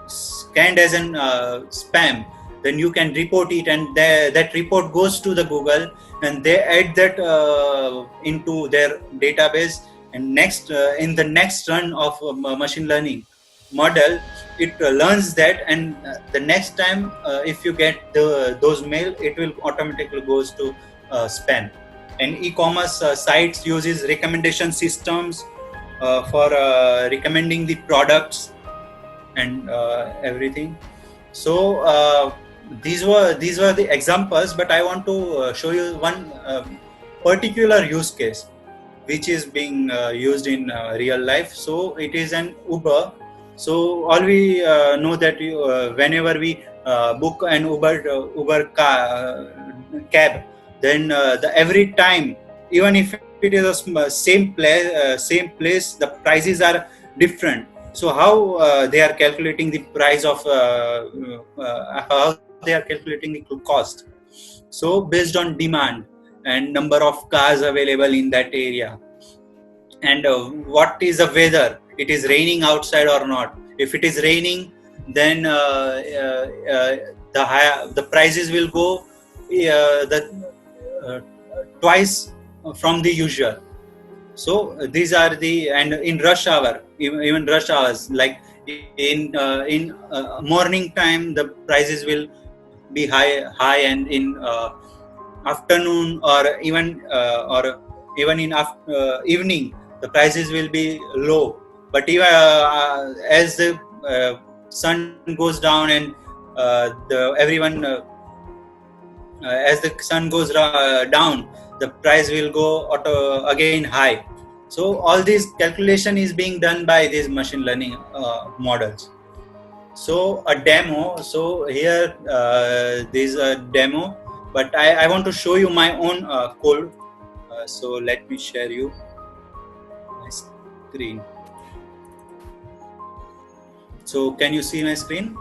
Speaker 1: scanned as an spam, then you can report it, and that report goes to the Google, and they add that into their database, and in the next run of machine learning model, it learns that, and the next time if you get those mail, it will automatically goes to spam. And e-commerce sites uses recommendation systems for recommending the products and everything. So these were the examples, but I want to show you one particular use case which is being used in real life. So it is an Uber. So all we know that whenever we book an Uber cab, then every time, even if it is a same place, the prices are different. So how they are calculating the price of how they are calculating the cost? So based on demand and number of cars available in that area, and what is the weather, it is raining outside or not. If it is raining, then the prices will go twice from the usual. So these are the, and in rush hour, even rush hours, like in morning time, the prices will be high, and in afternoon, or even in evening, the prices will be low. But even as the sun goes down, and the everyone as the sun goes down, the price will go again high. So all this calculation is being done by these machine learning models. So a demo. So here this is a demo, but I want to show you my own code. So let me share you my screen. So can you see my screen?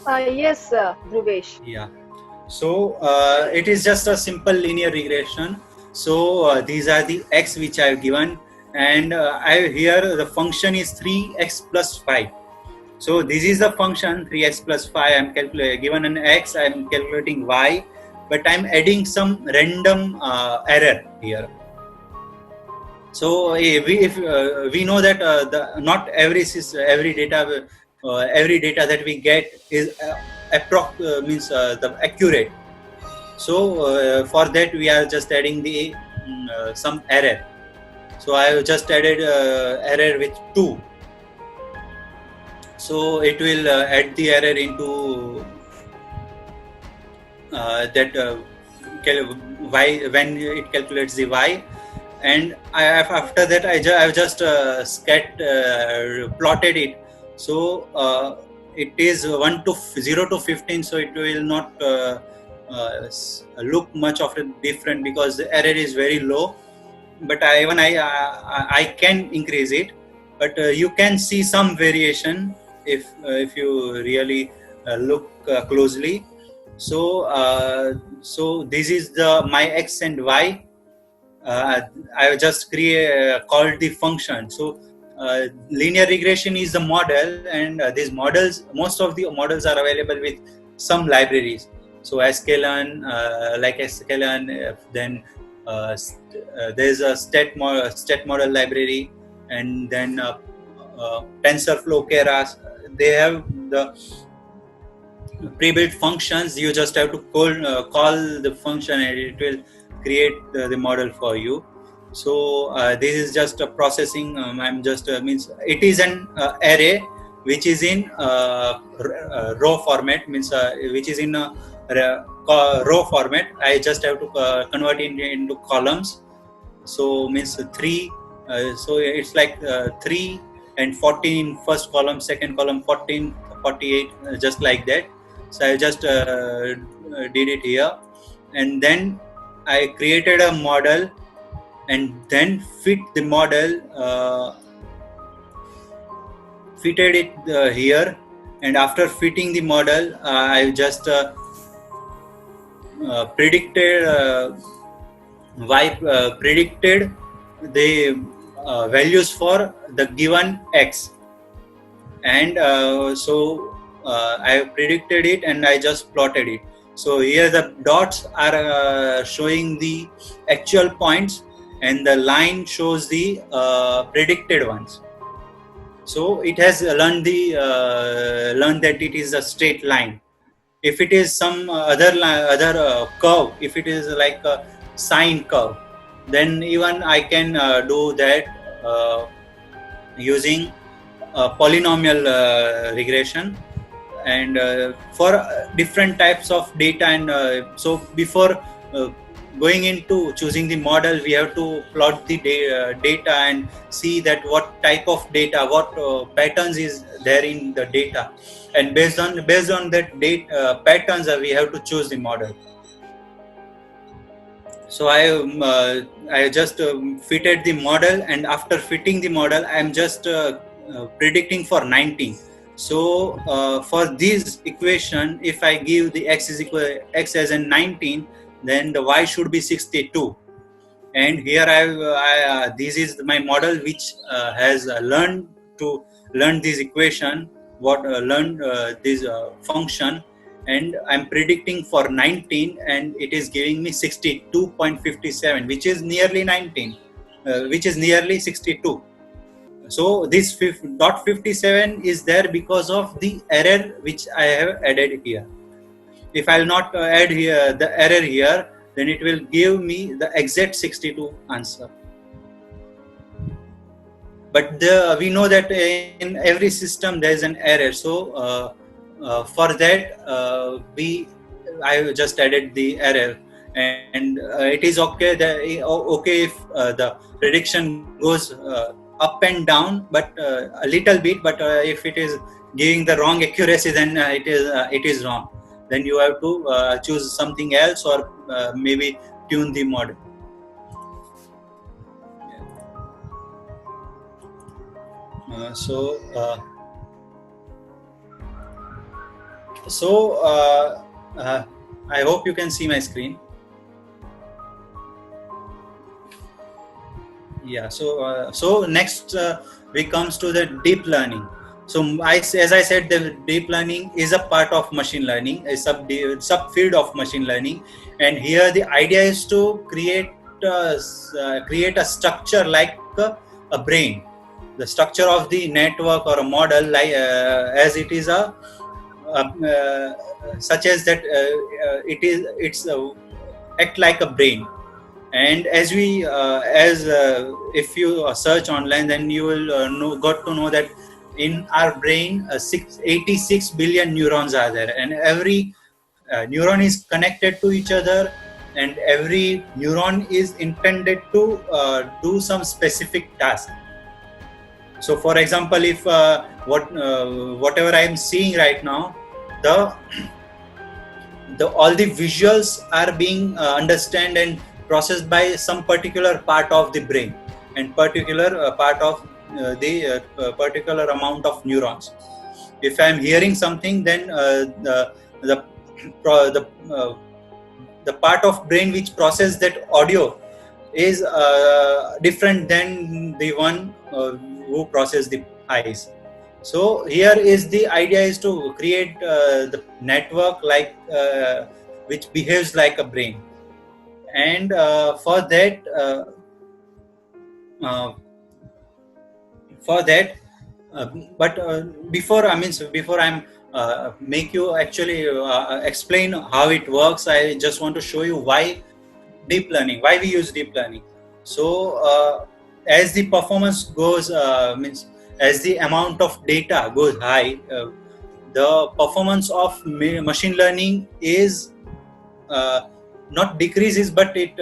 Speaker 2: Yes, Dhruvesh.
Speaker 1: Yeah. So it is just a simple linear regression. So these are the x which I have given, and here the function is 3x plus 5. So this is the function 3x plus 5. I'm given an x, I'm calculating y, but I'm adding some random error here. So if we know that not every data that we get is means the accurate. So for that we are just adding the some error. So I have just added error with 2. So it will add the error into that y when it calculates the y, and after that I've just plotted it. So it is 0 to 15, so it will not look much of a different because the error is very low. But I can increase it, but you can see some variation if you really look closely. So this is my x and y. I just called the function. So linear regression is the model, and these models, most of the models are available with some libraries. So sklearn, like sklearn, then there's a stat model library, and then TensorFlow, Keras. They have the pre-built functions. You just have to call the function, and it will create the model for you. So this is just a processing. I'm just means it is an array which is in row format, means which is in row format. I just have to convert it into columns. So means 3. So it's like 3 and 14 first column, second column 14, 48, just like that. So I just did it here, and then I created a model, and then fit the model, fitted it here, and after fitting the model, I just predicted the values for the given x, and I have predicted it, and I just plotted it. So here the dots are showing the actual points, and the line shows the predicted ones. So it has learned that it is a straight line. If it is some other curve, if it is like a sine curve, then even I can do that using polynomial regression. And for different types of data, and so before going into choosing the model, we have to plot the data and see that what type of data, what patterns is there in the data, and based on that data patterns, we have to choose the model. So I just fitted the model, and after fitting the model, I am just predicting for 19. So for this equation, if I give the x is equal x as in 19, then the y should be 62. And here this is my model which has learned this equation, learned this function, and I'm predicting for 19, and it is giving me 62.57, which is nearly 19, which is nearly 62. So this dot 57 is there because of the error which I have added here. If I'll not add here the error here, then it will give me the exact 62 answer. But we know that in every system there is an error. So for that, I just added the error, and it is okay. Okay if the prediction goes up and down, but a little bit. But if it is giving the wrong accuracy, then it is wrong. Then you have to choose something else, or maybe tune the model. I hope you can see my screen. Yeah. So next we comes to the deep learning. So as I said, the deep learning is a part of machine learning, a subfield of machine learning, and here the idea is to create a structure like a brain. The structure of the network or a model, like as it is such as that it's act like a brain. And as if you search online, then you will got to know that in our brain 86 billion neurons are there, and every neuron is connected to each other, and every neuron is intended to do some specific task. So for example, if whatever I am seeing right now, all the visuals are being understood and processed by some particular part of the brain, and particular part of the particular amount of neurons. If I am hearing something, then the part of brain which process that audio is different than the one who process the eyes. So here is the idea is to create the network like which behaves like a brain, and for that before I'm make you actually explain how it works, I just want to show you why we use deep learning. So as the performance goes as the amount of data goes high, the performance of machine learning is not decreases, but it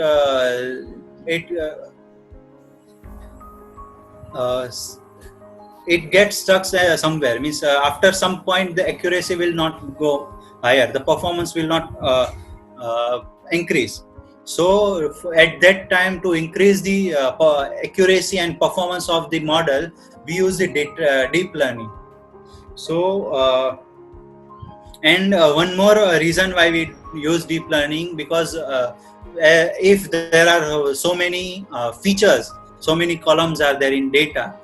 Speaker 1: gets stuck somewhere. Means after some point the accuracy will not go higher, the performance will not increase. So at that time, to increase the accuracy and performance of the model, we use the deep learning. So and one more reason why we use deep learning, because if there are so many features, so many columns are there in data,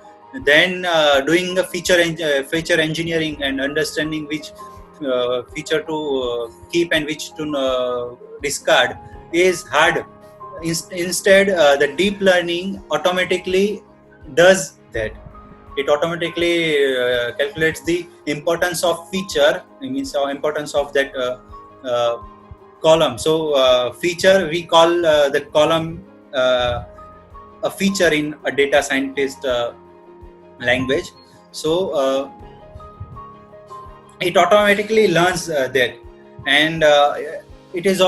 Speaker 1: then doing the feature engineering and understanding which feature to keep and which to discard is hard. Instead, the deep learning automatically does that. It automatically calculates the importance of feature, it means the importance of that column. So feature, we call the column a feature in a data scientist language. So it automatically learns that, and it is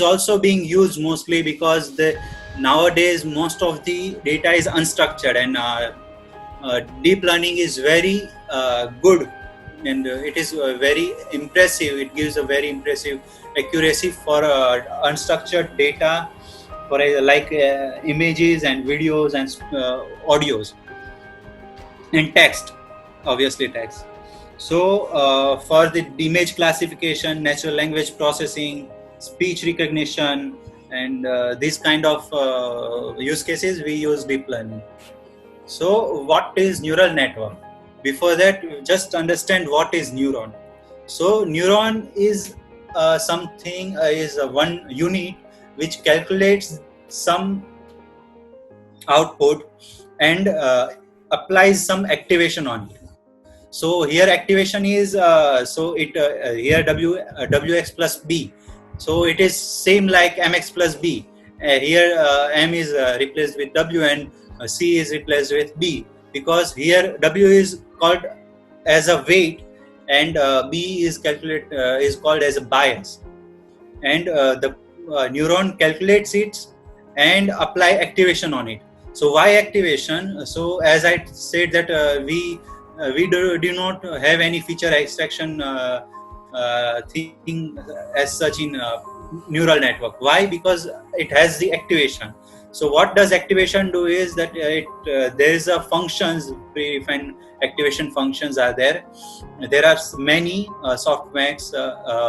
Speaker 1: also being used mostly because nowadays most of the data is unstructured, and deep learning is very good, and it is very impressive. It gives a very impressive accuracy for unstructured data, for images and videos and audios and text, obviously text. So for the image classification, natural language processing, speech recognition, and these kind of use cases, we use deep learning. So what is neural network? Before that, just understand what is neuron. So neuron is something is one unit which calculates some output and applies some activation on it. So here activation is here wx plus b. So it is same like mx plus b. Here m is replaced with w and c is replaced with b, because here w is called as a weight and b is called as a bias, and the neuron calculates it and apply activation on it. So why activation? So as I said that we do not have any feature extraction thing as such in neural network. Why? Because it has the activation. So what does activation do is that there is a functions, predefined activation functions are there. There are many softmax,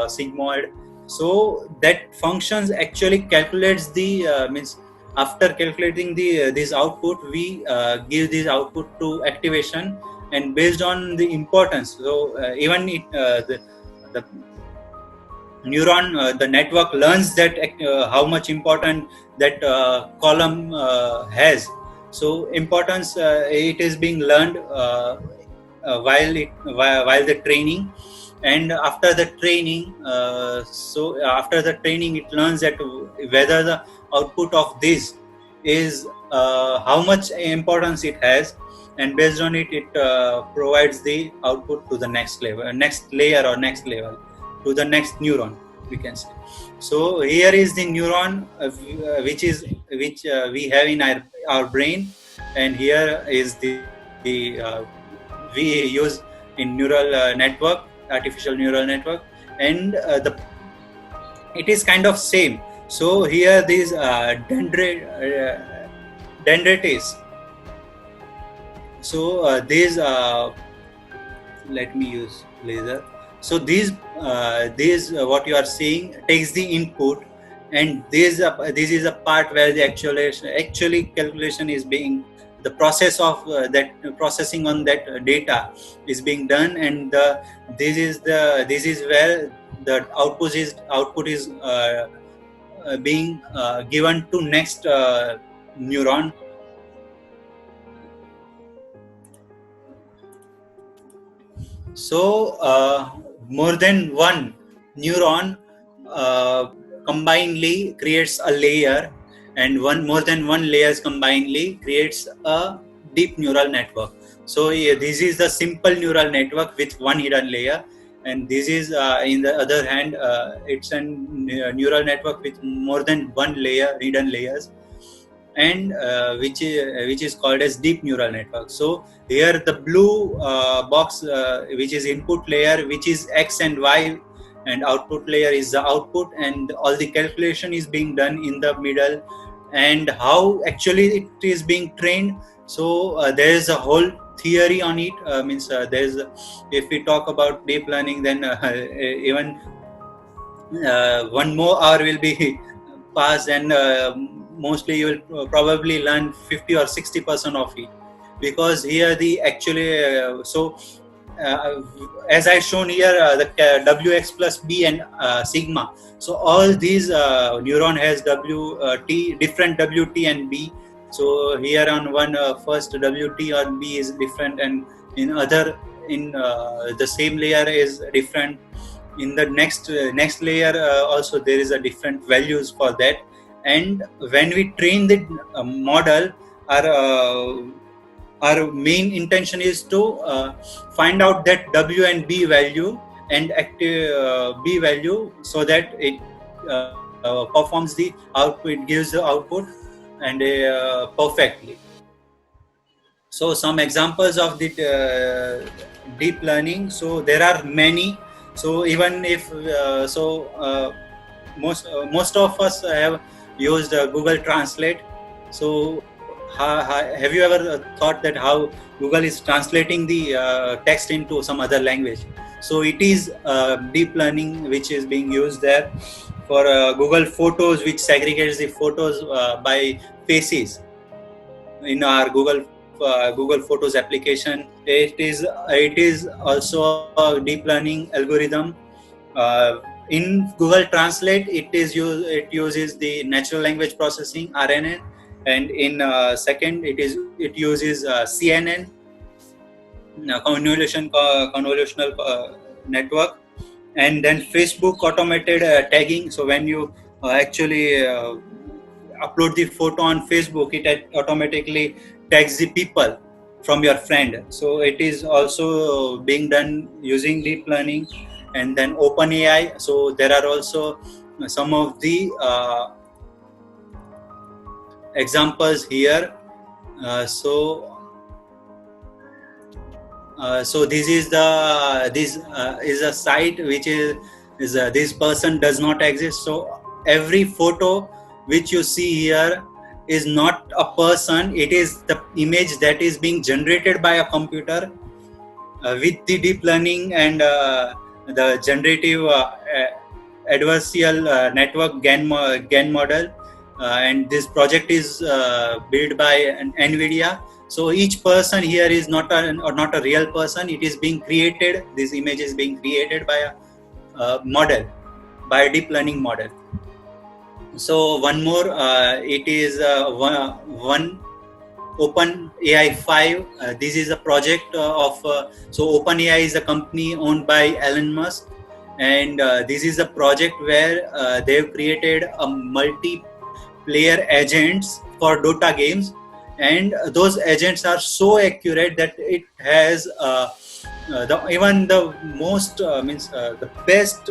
Speaker 1: sigmoid. So that functions actually calculates the means after calculating the this output, we give this output to activation, and based on the importance. So even the neuron, the network learns that how much important that column has. So importance it is being learned while the training, and after the training after the training it learns that whether the output of this is how much importance it has, and based on it provides the output to the next level, next layer or next level, to the next neuron, we can say. So here is the neuron which we have in our brain, and here is the we use in neural network, artificial neural network, and it is kind of same. So here these dendrites. So these let me use laser. So these what you are seeing takes the input, and this is a part where the actually calculation is being, the process of that processing on that data is being done, and this is where the output is being given to next neuron. So more than one neuron combinedly creates a layer, and more than one layers combinedly creates a deep neural network. So this is the simple neural network with one hidden layer, and this is in the other hand it's a neural network with more than one layer, hidden layers, and which is called as deep neural network. So here the blue box which is input layer, which is x and y, and output layer is the output, and all the calculation is being done in the middle, and how actually it is being trained. So there is a whole theory on it. Means there's, if we talk about deep learning, then even 1 more hour will be passed, and mostly you will probably learn 50 or 60% of it, because here the actually as I shown here the wx plus b and sigma. So all these neuron has wt, different wt and b. So here on one first wt or b is different, and in other in the same layer is different. In the next layer also there is a different values for that. And when we train the model, our main intention is to find out that w and b value and active b value, so that it performs the output, it gives the output and perfectly. So some examples of the deep learning, so there are many. So even if most of us have used Google Translate. So have you ever thought that how Google is translating the text into some other language? So it is deep learning which is being used there. For Google Photos, which segregates the photos by faces in our Google Google Photos application. It is also a deep learning algorithm. In Google Translate, it uses the natural language processing (RNN), and in second, it uses CNN, convolutional network, and then Facebook automated tagging. So when you actually upload the photo on Facebook, it automatically tags the people from your friend. So it is also being done using deep learning. And then OpenAI. So there are also some of the examples here. So this is a site which is this person does not exist. So every photo which you see here is not a person. It is the image that is being generated by a computer with the deep learning and the generative adversarial network GAN model. And this project is built by NVIDIA. So each person here is not a real person. It is being created. This image is being created by a model, by a deep learning model. So one more, it is one OpenAI 5. This is a project so OpenAI is a company owned by Elon Musk, and this is a project where they've created a multiplayer agents for Dota games. And those agents are so accurate that it has even the most the best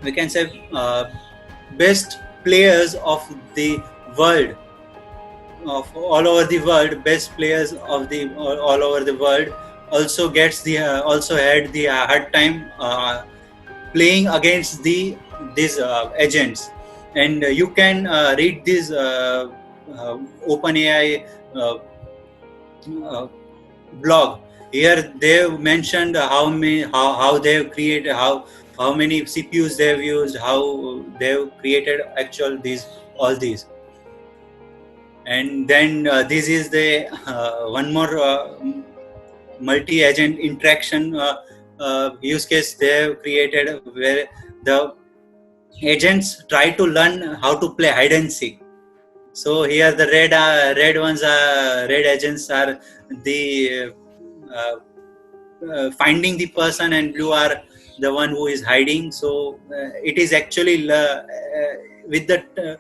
Speaker 1: we can say best players of the world, of all over the world, best players of the all over the world also had the hard time playing against these agents. And you can read this OpenAI blog. Here they've mentioned how they've created, how many CPUs they've used, how they've created all these. And then this is the one more multi-agent interaction use case they've created, where the agents try to learn how to play hide and seek. So here the red agents are the finding the person, and blue are the one who is hiding. So it is actually with the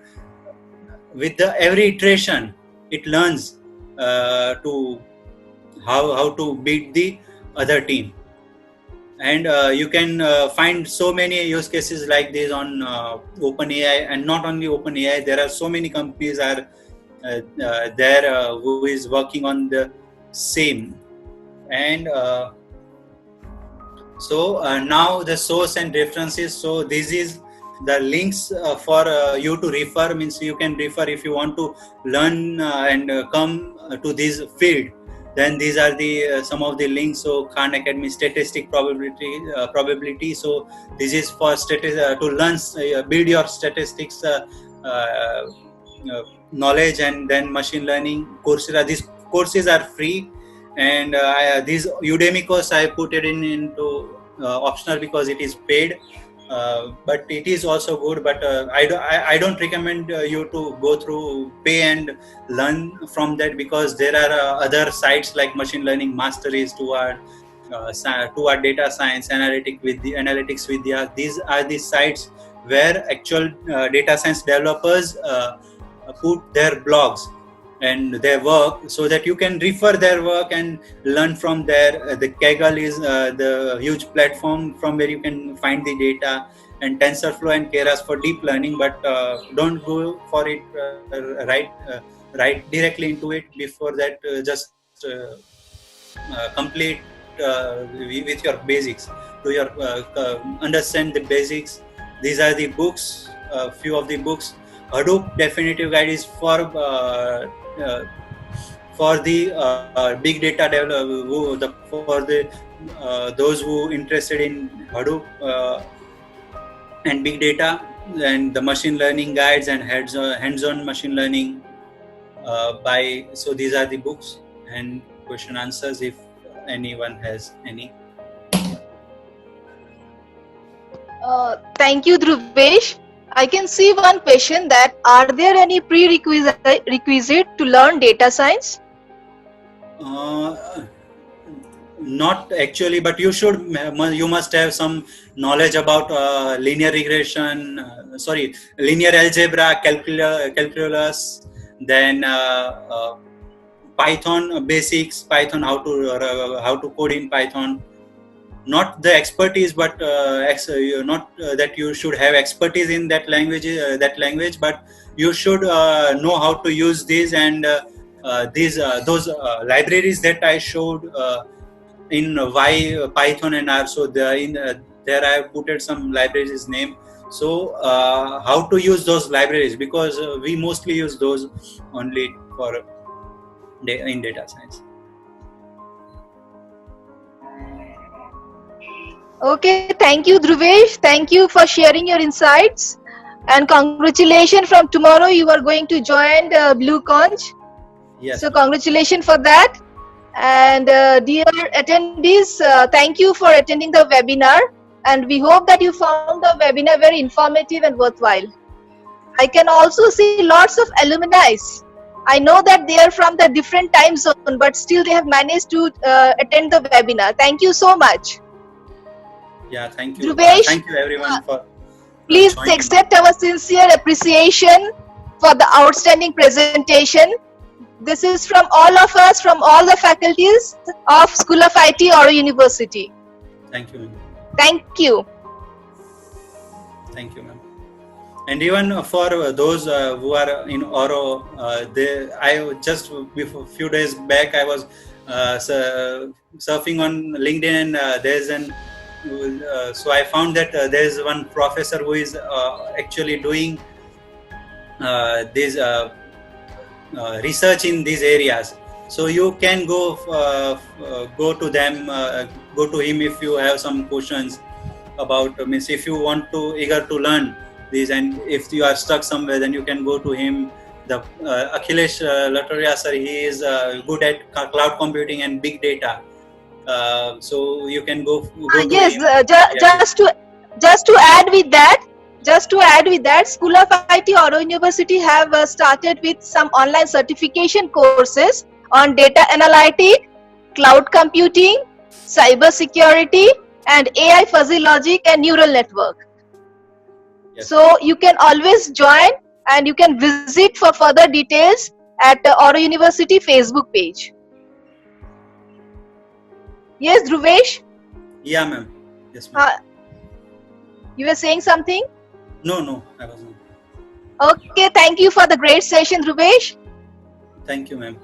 Speaker 1: every iteration it learns to how to beat the other team. And you can find so many use cases like this on OpenAI. And not only OpenAI, there are so many companies are there who is working on the same. And now the source and references. So this is the links for you to refer. Means you can refer if you want to learn and come to this field. Then these are the some of the links. So Khan Academy statistic probability. So this is for to learn, build your statistics knowledge. And then machine learning. Coursera. These courses are free, and these Udemy course I put it into optional because it is paid. But it is also good. But I don't recommend you to go through pay and learn from that, because there are other sites like Machine Learning Masteries, toward data science, analytics vidya. These are the sites where actual data science developers put their blogs and their work, so that you can refer their work and learn from there. The Kaggle is the huge platform from where you can find the data, and TensorFlow and Keras for deep learning. But don't go for it right directly into it. Before that, just complete with your basics. Do your understand the basics. These are the books. Few of the books. Hadoop Definitive Guide is for the big data developer, those who interested in Hadoop and big data, and the machine learning guides and hands-on machine learning So these are the books and question answers if anyone has any.
Speaker 2: Thank you, Dhruvesh. I can see one question that are there any prerequisite to learn data science?
Speaker 1: Not actually, but you must have some knowledge about linear regression, linear algebra, calculus, then Python basics, Python how to code in Python. Not the expertise, but not that you should have expertise in that language, but you should know how to use these and those libraries that I showed in why Python and R. So there I have put some libraries name. So how to use those libraries, because we mostly use those only for in data science.
Speaker 2: Okay, thank you, Dhruvesh. Thank you for sharing your insights. And congratulations, from tomorrow you are going to join Blue Conch.
Speaker 1: Yes.
Speaker 2: So congratulations for that. And dear attendees, thank you for attending the webinar. And we hope that you found the webinar very informative and worthwhile. I can also see lots of alumni. I know that they are from the different time zone, but still they have managed to attend the webinar. Thank you so much.
Speaker 1: Yeah, thank you.
Speaker 2: Dhruvesh,
Speaker 1: thank you everyone for
Speaker 2: please
Speaker 1: joining.
Speaker 2: accept our sincere appreciation for the outstanding presentation. This is from all of us, from all the faculties of School of IT, Auro University.
Speaker 1: Thank you, ma'am.
Speaker 2: Thank you.
Speaker 1: Thank you, ma'am. And even for those who are in Auro, I just before few days back I was surfing on LinkedIn, and there's so I found that there's one professor who is actually doing this research in these areas. So you can go to them, go to him if you have some questions about means if you want to eager to learn this, and if you are stuck somewhere, then you can go to him. The Akhilesh Latoria sir, he is good at cloud computing and big data. So you can go
Speaker 2: Yes,
Speaker 1: to
Speaker 2: just to add with that, School of IT Auro University have started with some online certification courses on data analytics, cloud computing, cyber security, and AI fuzzy logic and neural network.
Speaker 1: Yes.
Speaker 2: So you can always join, and you can visit for further details at the Auro University Facebook page. Yes, Dhruvesh?
Speaker 1: Yeah, ma'am. Yes, ma'am.
Speaker 2: You were saying something?
Speaker 1: No, I was not.
Speaker 2: Okay, thank you for the great session, Dhruvesh.
Speaker 1: Thank you, ma'am.